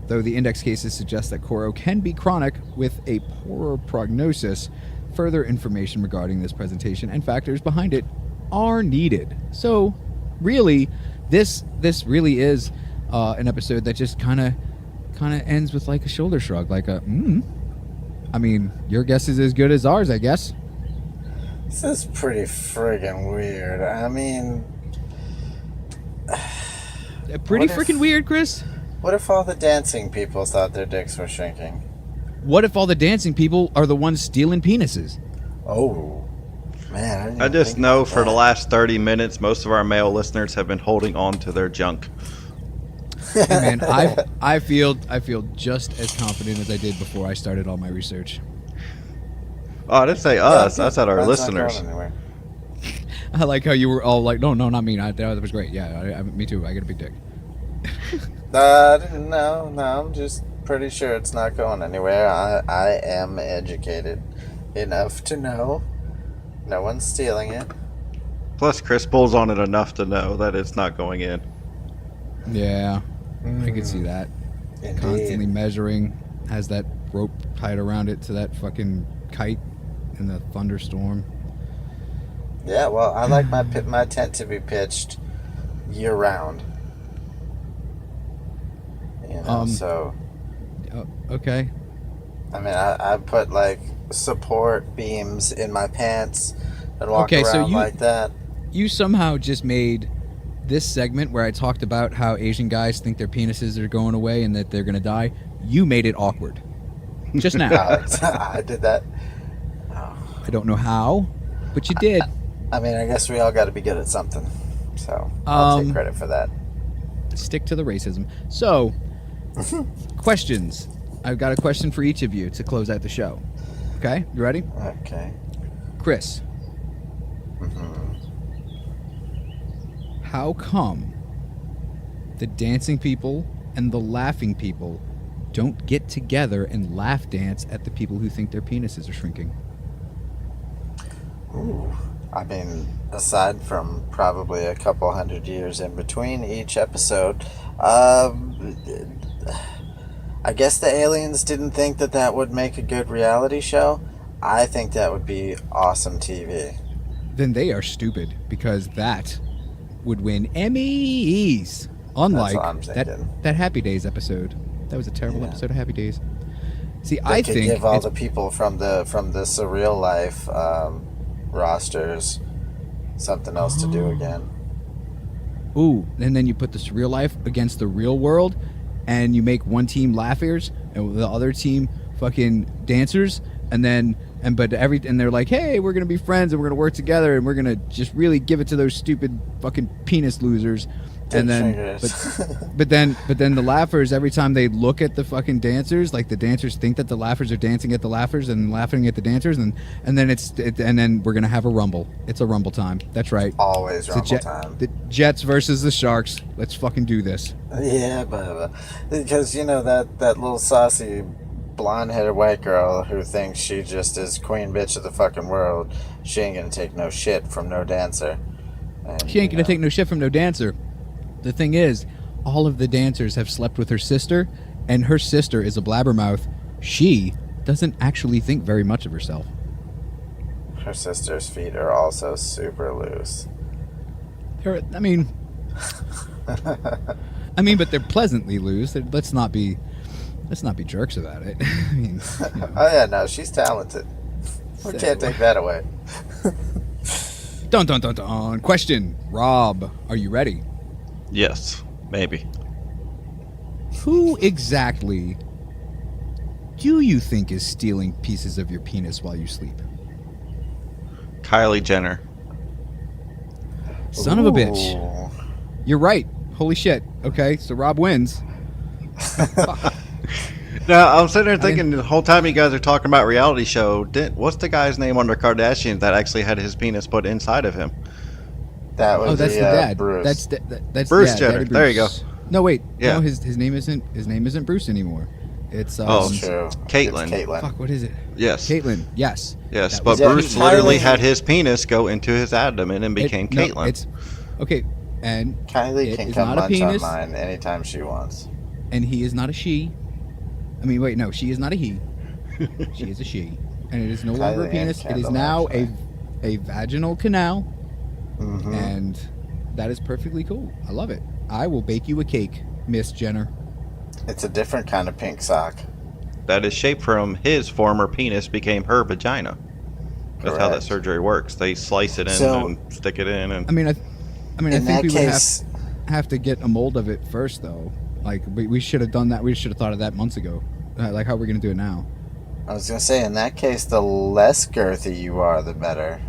S1: Though the index cases suggest that Koro can be chronic with a poorer prognosis, further information regarding this presentation and factors behind it are needed. So, really, this really is an episode that just kind of ends with like a shoulder shrug, like a I mean, your guess is as good as ours, I guess.
S3: This is pretty friggin' weird. I mean,
S1: pretty freaking weird, Chris.
S3: What if all the dancing people thought their dicks were shrinking?
S1: What if all the dancing people are the ones stealing penises?
S3: Oh, man.
S4: I just know for the last 30 minutes, most of our male listeners have been holding on to their junk.
S1: Hey man, I feel just as confident as I did before I started all my research.
S4: Oh, I didn't say us. I said our listeners.
S1: I like how you were all like, no, not me. That was great. Yeah, me too. I got a big dick.
S3: No, I'm just pretty sure it's not going anywhere. I am educated enough to know no one's stealing it.
S4: Plus, Chris pulls on it enough to know that it's not going in.
S1: Yeah, I could see that.
S3: Indeed.
S1: Constantly measuring, has that rope tied around it to that fucking kite in the thunderstorm.
S3: Yeah, well, I like my tent to be pitched year round. You know, so.
S1: Okay.
S3: I mean, I put like support beams in my pants and walk around like that.
S1: You somehow just made this segment where I talked about how Asian guys think their penises are going away and that they're going to die. You made it awkward. Just now.
S3: I did that.
S1: I don't know how, but you did.
S3: I mean, I guess we all got to be good at something. So I'll take credit for that.
S1: Stick to the racism. So, questions. I've got a question for each of you to close out the show. Okay? You ready?
S3: Okay.
S1: Chris. How come the dancing people and the laughing people don't get together and laugh dance at the people who think their penises are shrinking?
S3: Ooh. I mean, aside from probably a couple 100 years in between each episode, I guess the aliens didn't think that would make a good reality show. I think that would be awesome TV.
S1: Then they are stupid, because that would win Emmys. Unlike that Happy Days episode. That was a terrible episode of Happy Days. See, I think
S3: give all the people from the Surreal Life rosters something else to do again.
S1: Ooh, and then you put the Surreal Life against the real world, and you make one team laughers and the other team fucking dancers, and they're like, hey, we're gonna be friends and we're gonna work together and we're gonna just really give it to those stupid fucking penis losers. And then, but then the laughers, every time they look at the fucking dancers, like the dancers think that the laughers are dancing at the laughers and laughing at the dancers, and then we're gonna have a rumble. It's a rumble time. That's right.
S3: Always rumble time.
S1: The Jets versus the Sharks. Let's fucking do this.
S3: Yeah, but because you know that little saucy blonde-headed white girl who thinks she just is queen bitch of the fucking world. She ain't gonna take no shit from no dancer. And,
S1: she ain't gonna take no shit from no dancer. The thing is, all of the dancers have slept with her sister, and her sister is a blabbermouth. She doesn't actually think very much of herself.
S3: Her sister's feet are also super loose.
S1: I mean, but they're pleasantly loose. Let's not be jerks about it. I mean, you know.
S3: Oh yeah, no, she's talented. We can't take that away.
S1: Dun. Question, Rob, are you ready?
S4: Yes, maybe.
S1: Who exactly do you think is stealing pieces of your penis while you sleep?
S4: Kylie Jenner.
S1: Son of a bitch. You're right. Holy shit. Okay, so Rob wins.
S4: Now, I'm sitting there thinking the whole time you guys are talking about reality show, what's the guy's name under Kardashians that actually had his penis put inside of him?
S3: That was
S1: that's the dad.
S3: Bruce.
S1: That's
S4: Bruce
S1: yeah,
S4: Jenner.
S1: Bruce.
S4: There you go.
S1: No, wait.
S4: Yeah.
S1: No, his name isn't Bruce anymore. It's
S3: That's true.
S4: Caitlyn.
S3: It's Caitlyn.
S1: fuck, what is it?
S4: Yes.
S1: Caitlyn. Yes.
S4: Yes,
S1: That
S4: but
S1: was
S3: Yeah,
S4: Bruce
S3: Kylie-
S4: literally had his penis go into his abdomen and
S1: It-
S4: became
S1: no,
S4: Caitlyn.
S1: it's okay, and
S3: Kylie
S1: it
S3: can
S1: is
S3: come
S1: not a
S3: munch on
S1: penis.
S3: mine anytime she wants.
S1: And he is not a she. I mean, wait, no, she is not a he. She is a she, and it is no longer a
S3: Kylie
S1: penis.
S3: and
S1: It is
S3: Kendall,
S1: now
S3: actually.
S1: a vaginal canal,
S3: Hmm.
S1: and that is perfectly cool. I love it. I will bake you a cake, Miss Jenner.
S3: It's a different kind of pink sock.
S4: That is shaped from his former penis became her vagina. That's how that
S3: Correct.
S4: surgery works. They slice it in
S3: So-
S4: and stick it in, and
S1: I mean, I
S3: In
S1: think
S3: that
S1: we would
S3: case,
S1: have to get a mold of it first, though. Like we should have done that. We should have thought of that months ago. Like how we're gonna do it now.
S3: I was gonna say, in that case, the less girthy you are, the better.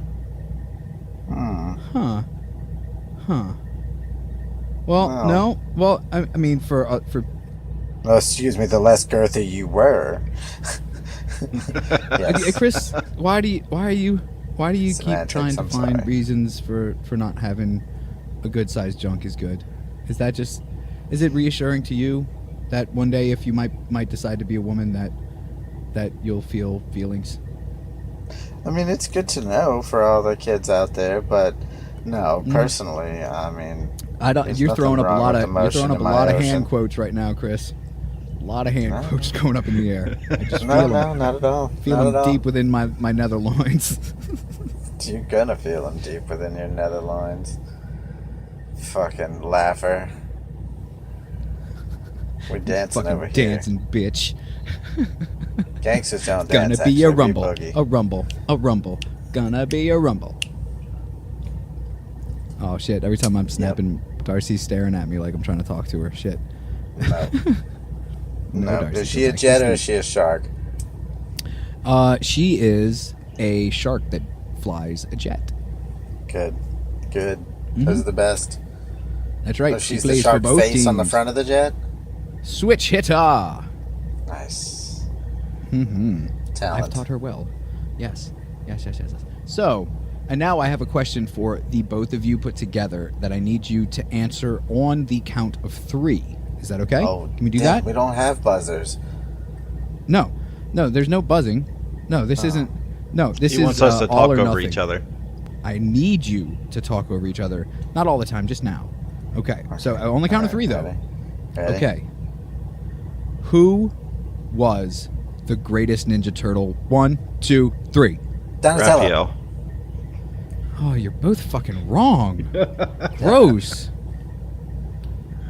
S1: Huh. Well,
S3: Wow.
S1: no. Well, I mean, for
S3: Oh, excuse me, the less girthy you were. Yes.
S1: Chris, why do you keep
S3: Semantics,
S1: trying to
S3: I'm
S1: find
S3: sorry.
S1: reasons for not having a good sized junk is good? Is it reassuring to you that one day if you might decide to be a woman that you'll feel feelings?
S3: I mean, it's good to know for all the kids out there, but no,
S1: Mm.
S3: personally, I mean,
S1: I don't.
S3: There's
S1: You're
S3: nothing
S1: throwing up a
S3: wrong
S1: lot
S3: with
S1: of
S3: the motion in my
S1: hand
S3: ocean.
S1: quotes right now, Chris. A lot of hand
S3: No.
S1: quotes going up in the air. I just
S3: no,
S1: feel
S3: no,
S1: them.
S3: not at all.
S1: Feel
S3: not
S1: them
S3: at all.
S1: deep within my nether loins.
S3: You're gonna feel them deep within your nether loins. Fucking laugher. We're dancing over
S1: Fucking
S3: here.
S1: dancing bitch.
S3: Gangsters don't
S1: Gonna
S3: dance.
S1: be
S3: actually,
S1: a
S3: we
S1: rumble,
S3: boogie.
S1: a rumble, a rumble. Gonna be a rumble. Oh shit! Every time I'm snapping, Darcy's staring at me like I'm trying to talk to her. Shit.
S3: No. No,
S1: Darcy
S3: is she a
S1: doesn't
S3: jet or
S1: actually
S3: is she a shark?
S1: She is a shark that flies a jet.
S3: Good. Good.
S1: Mhm.
S3: Those are the best.
S1: That's right.
S3: So
S1: she
S3: she's the
S1: plays for
S3: shark
S1: both
S3: face
S1: teams.
S3: on the front of the jet?
S1: Switch hitter.
S3: Nice.
S1: Mm-hmm.
S3: Talent.
S1: I've taught her well. Yes. Yes. So, and now I have a question for the both of you put together that I need you to answer on the count of 3. Is that okay?
S3: Oh,
S1: Can we do
S3: damn,
S1: that?
S3: We don't have buzzers.
S1: No, there's no buzzing. No, this isn't. No, this
S4: he
S1: is
S4: wants us to
S1: all
S4: talk
S1: or
S4: over
S1: nothing.
S4: each other.
S1: I need you to talk over each other. Not all the time, just now. Okay. So on the count of 3, though.
S3: Ready?
S1: Okay. Who was the greatest Ninja Turtle? 1, 2, 3.
S3: Donatello.
S4: Raphael.
S1: Oh, you're both fucking wrong. Gross.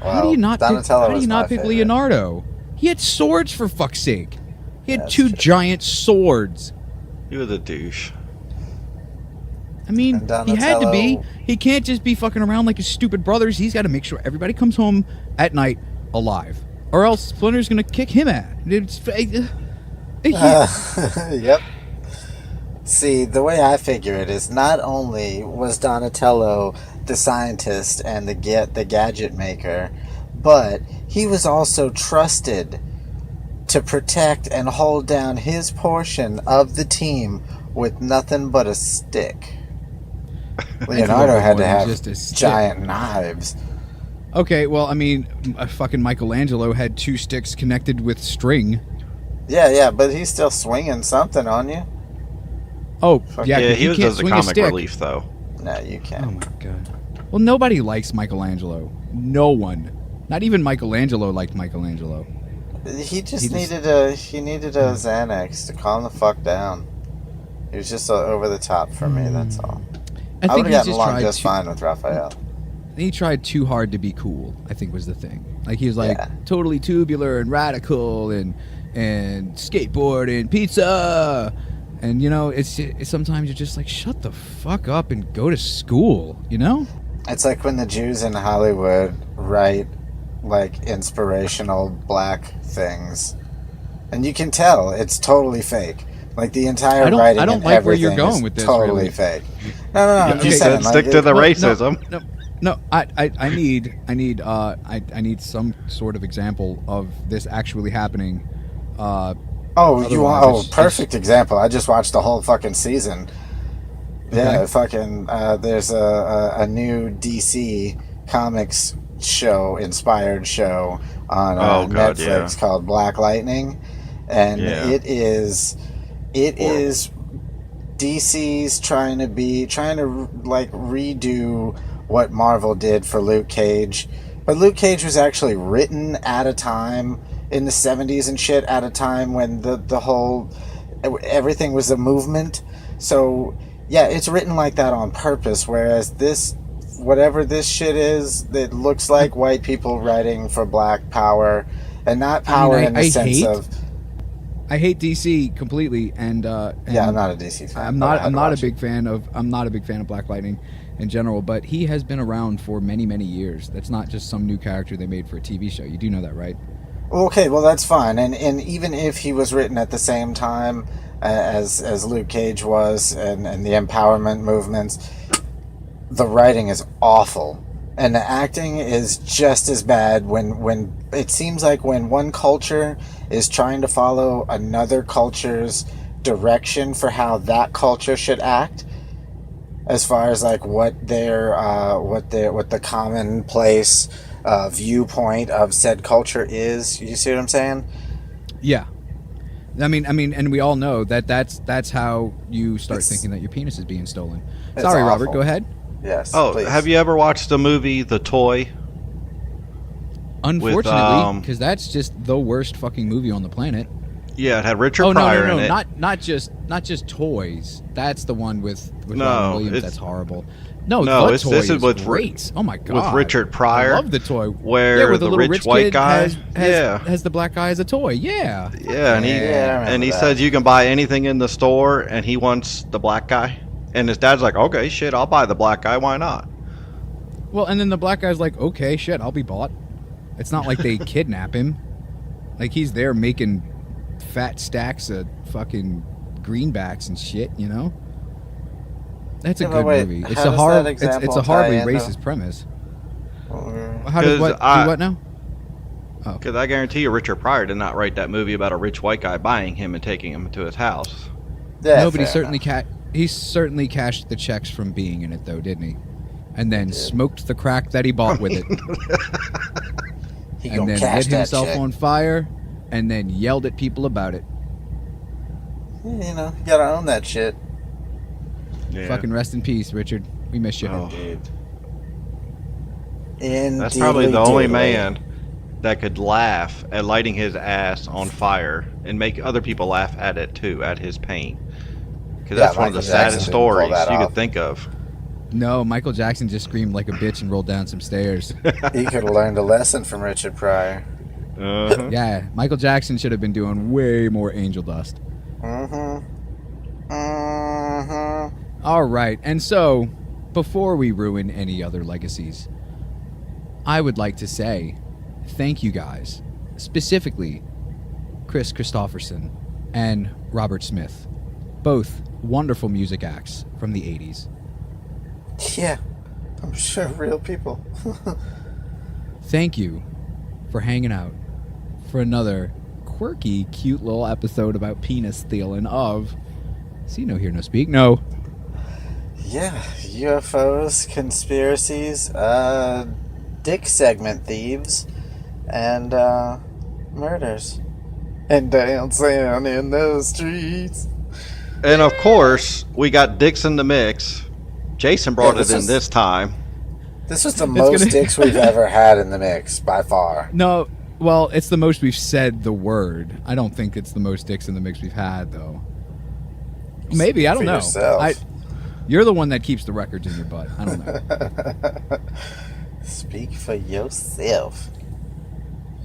S1: How do you not pick,
S3: Donatello
S1: how do
S3: was
S1: you
S3: my
S1: not pick
S3: favorite.
S1: Leonardo? He had swords, for fuck's sake. He had
S3: That's
S1: 2
S3: true.
S1: giant swords.
S4: He was a douche.
S1: I mean,
S3: And
S1: he had to be.
S3: Donatello-
S1: He can't just be fucking around like his stupid brothers. He's got to make sure everybody comes home at night alive. Or else Splinter's going to kick him out.
S3: Yep. See, the way I figure it is not only was Donatello the scientist and the gadget maker, but he was also trusted to protect and hold down his portion of the team with nothing but a stick. Leonardo had to have
S1: Just a stick.
S3: giant knives.
S1: Okay, well, I mean, fucking Michelangelo had 2 sticks connected with string.
S3: Yeah, but he's still swinging something on you.
S1: Oh,
S3: Fuck
S1: yeah,
S4: Yeah,
S1: 'cause
S4: he
S1: you
S4: was
S1: can't
S4: as a
S1: swing
S4: comic
S1: stick.
S4: relief, though.
S3: No, you
S1: Oh
S3: can't.
S1: my god. Well, nobody likes Michelangelo. No one. Not even Michelangelo liked Michelangelo.
S3: He just
S1: He just-
S3: needed a Xanax to calm the fuck down. He was just over the top for me. That's all.
S1: I
S3: I
S1: think
S3: would
S1: he
S3: have gotten
S1: just
S3: along
S1: tried
S3: just
S1: to,
S3: fine with Raphael.
S1: he tried too hard to be cool, I think was the thing. Like he was like
S3: Yeah.
S1: totally tubular and radical and skateboard and pizza. And you know, it's sometimes you're just like shut the fuck up and go to school, you know?
S3: It's like when the Jews in Hollywood write like inspirational black things, and you can tell it's totally fake. Like the entire writing
S1: I don't
S3: and
S1: like where you're
S3: everything
S1: going
S3: is
S1: with this,
S3: totally
S1: really.
S3: fake. No, I'm
S1: Okay,
S3: just
S1: good.
S3: saying.
S4: Stick
S3: like,
S4: to the
S1: Well,
S4: racism.
S1: No, I need some sort of example of this actually happening.
S3: Oh,
S1: Otherwise,
S3: you want? Oh,
S1: it's
S3: perfect example. I just watched the whole fucking season. Yeah,
S1: Okay.
S3: fucking. There's a new DC Comics inspired show on
S4: Oh, God,
S3: Netflix
S4: yeah.
S3: called Black Lightning, and
S4: Yeah.
S3: it is DC's trying to like redo what Marvel did for Luke Cage, but Luke Cage was actually written at a time in the 70s and shit, at a time when the whole everything was a movement. So yeah, it's written like that on purpose, whereas this, whatever this shit is, it looks like white people writing for black power, and not power in the sense of.
S1: I hate DC completely, and
S3: Yeah, I'm not a DC fan.
S1: I'm not a big fan of Black Lightning in general, but he has been around for many, many years. That's not just some new character they made for a TV show. You do know that, right?
S3: Okay, well that's fine, and even if he was written at the same time as Luke Cage was, and the empowerment movements, the writing is awful, and the acting is just as bad. When it seems like when one culture is trying to follow another culture's direction for how that culture should act, as far as like what the commonplace viewpoint of said culture is. You see what I'm saying?
S1: Yeah. I mean, and we all know that's how you start
S3: It's-
S1: thinking that your penis is being stolen.
S3: It's
S1: Sorry,
S3: awful.
S1: Robert. Go ahead.
S3: Yes.
S4: Oh,
S3: please.
S4: have you ever watched the movie The Toy?
S1: Unfortunately, because that's just the worst fucking movie on the planet.
S4: Yeah, it had Richard
S1: Oh
S4: Pryor
S1: no,
S4: in it.
S1: not just Toys. That's the one with
S4: No,
S1: Robin Williams.
S4: it's-
S1: That's horrible. No,
S4: No,
S1: The
S4: it's-
S1: Toy
S4: this is with
S1: great. Oh my god,
S4: Richard Pryor,
S1: I love The Toy.
S4: where
S1: yeah, where
S4: the
S1: little
S4: rich white
S1: kid
S4: guy-
S1: has, has the black guy as a toy. Yeah,
S4: Yeah, and
S3: Yeah, I remember
S4: he
S3: that.
S4: says you can buy anything in the store, and he wants the black guy. And his dad's like, okay, shit, I'll buy the black guy. Why not?
S1: Well, and then the black guy's like, okay, shit, I'll be bought. It's not like they kidnap him. Like he's there making fat stacks of fucking greenbacks and shit, you know? That's a
S3: Yeah, but
S1: good
S3: wait,
S1: movie.
S3: how
S1: It's
S3: does
S1: a
S3: that
S1: horrible.
S3: example
S1: It's a horribly
S3: tie into-
S1: racist premise.
S3: Or-
S1: How does
S4: 'Cause
S1: what?
S4: I-
S1: Do what now?
S4: Because I guarantee you, Richard Pryor did not write that movie about a rich white guy buying him and taking him to his house.
S3: Yeah,
S1: No, but he
S3: fair
S1: certainly
S3: enough.
S1: he certainly cashed the checks from being in it, though, didn't he? And then smoked the crack that he bought with it,
S3: He
S1: and
S3: gonna
S1: then
S3: cash
S1: lit
S3: that
S1: himself
S3: check.
S1: on fire, and then yelled at people about it.
S3: Yeah, you know, you gotta own that shit.
S4: Yeah.
S1: Fucking rest in peace, Richard. We miss you.
S4: Oh.
S3: Indeed.
S4: That's probably the only
S3: Indeedly.
S4: man that could laugh at lighting his ass on fire and make other people laugh at it too, at his pain. Because
S3: Yeah,
S4: that's one of the
S3: Michael Jackson
S4: saddest
S3: didn't pull
S4: stories
S3: that
S4: you
S3: off.
S4: could think of.
S1: No, Michael Jackson just screamed like a bitch and rolled down some stairs.
S3: He could have learned a lesson from Richard Pryor.
S4: Uh-huh.
S1: Yeah, Michael Jackson should have been doing way more angel dust.
S3: Mm-hmm. Mm-hmm.
S1: All right, and so before we ruin any other legacies, I would like to say thank you guys, specifically Chris Christopherson and Robert Smith, both wonderful music acts from the 80s.
S3: Yeah, I'm sure real people.
S1: Thank you for hanging out for another quirky, cute little episode about penis stealing of See No Hear No Speak. No.
S3: Yeah, UFOs, conspiracies, dick segment thieves, and murders. And dancing in the streets.
S4: And of course, we got dicks in the mix. Jason brought
S3: Yeah,
S4: it in this time.
S3: This was the most
S1: gonna-
S3: dicks we've ever had in the mix, by far.
S1: No, well, it's the most we've said the word. I don't think it's the most dicks in the mix we've had, though. Maybe, I don't
S3: For
S1: know.
S3: yourself.
S1: You're the one that keeps the records in your butt. I don't know.
S3: Speak for yourself.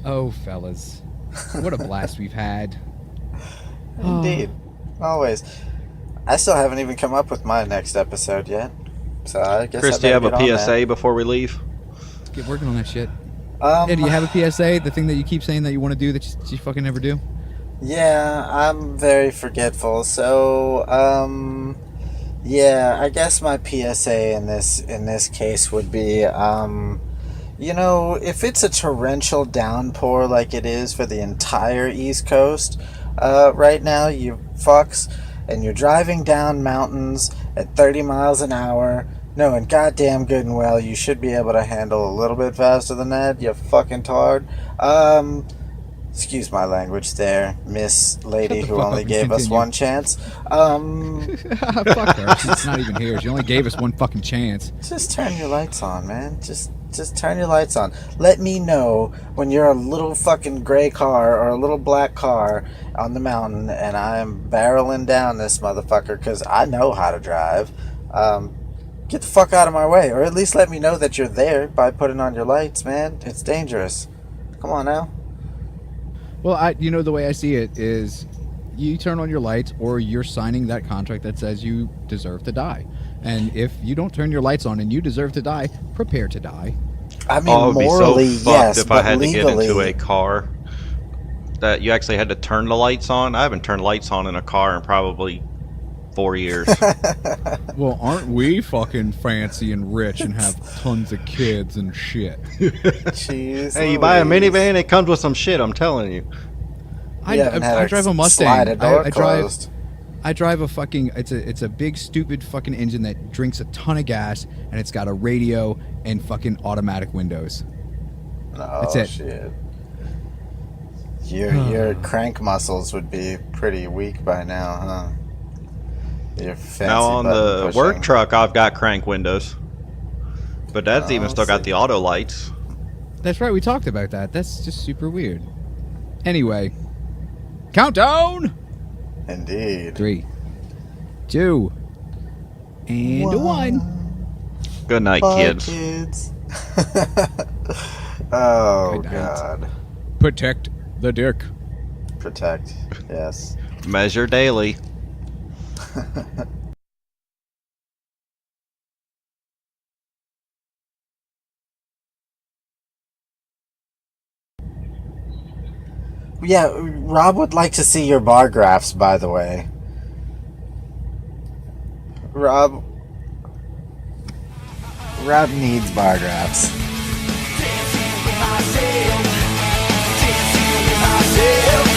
S1: Oh, fellas. What a blast we've had.
S3: Indeed. Always. I still haven't even come up with my next episode yet. So I guess
S4: Chris,
S3: I
S4: do you have
S3: better
S4: a
S3: get on
S4: PSA before we leave?
S1: Get working on that shit.
S3: that.
S1: Hey, do you have a PSA? The thing that you keep saying that you want to do that you fucking never do?
S3: Yeah, I'm very forgetful. So, yeah, I guess my PSA in this case would be, you know, if it's a torrential downpour like it is for the entire East Coast right now, you fucks, and you're driving down mountains at 30 miles an hour, knowing goddamn good and well you should be able to handle a little bit faster than that, you fucking tard. Excuse my language there, Miss Lady who only gave us one chance.
S1: Fuck her. She's not even here. She only gave us one fucking chance.
S3: Just turn your lights on, man. Just turn your lights on. Let me know when you're a little fucking gray car or a little black car on the mountain and I'm barreling down this motherfucker because I know how to drive. Get the fuck out of my way, or at least let me know that you're there by putting on your lights, man. It's dangerous. Come on now.
S1: Well, the way I see it is you turn on your lights or you're signing that contract that says you deserve to die. And if you don't turn your lights on and you deserve to die, prepare to die.
S3: I mean,
S4: it'd
S3: morally,
S4: be so fucked
S3: yes,
S4: if
S3: but
S4: I had
S3: legally...
S4: to get into a car that you actually had to turn the lights on. I haven't turned lights on in a car in probably 4 years.
S1: Well, aren't we fucking fancy and rich and have tons of kids and shit?
S3: Jeez,
S4: Hey, you buy a minivan, it comes with some shit, I'm telling you.
S1: I drive a Mustang.
S3: Slide a door closed.
S1: I drive a fucking it's a big stupid fucking engine that drinks a ton of gas and it's got a radio and fucking automatic windows.
S3: Oh,
S1: That's it.
S3: Shit. Your crank muscles would be pretty weak by now, huh? Your fancy
S4: Now on the
S3: pushing.
S4: work truck, I've got crank windows. But that's even still got the auto lights.
S1: That's right, we talked about that. That's just super weird. Anyway, countdown!
S3: Indeed.
S1: 3, 2, and 1.
S4: Good night,
S3: Bye,
S4: kids.
S3: Oh,
S1: Good night.
S3: God.
S1: Protect the dick.
S3: Protect. Yes.
S4: Measure daily.
S3: Yeah, Rob would like to see your bar graphs, by the way. Rob needs bar graphs.
S2: Dancing with myself, dancing with myself.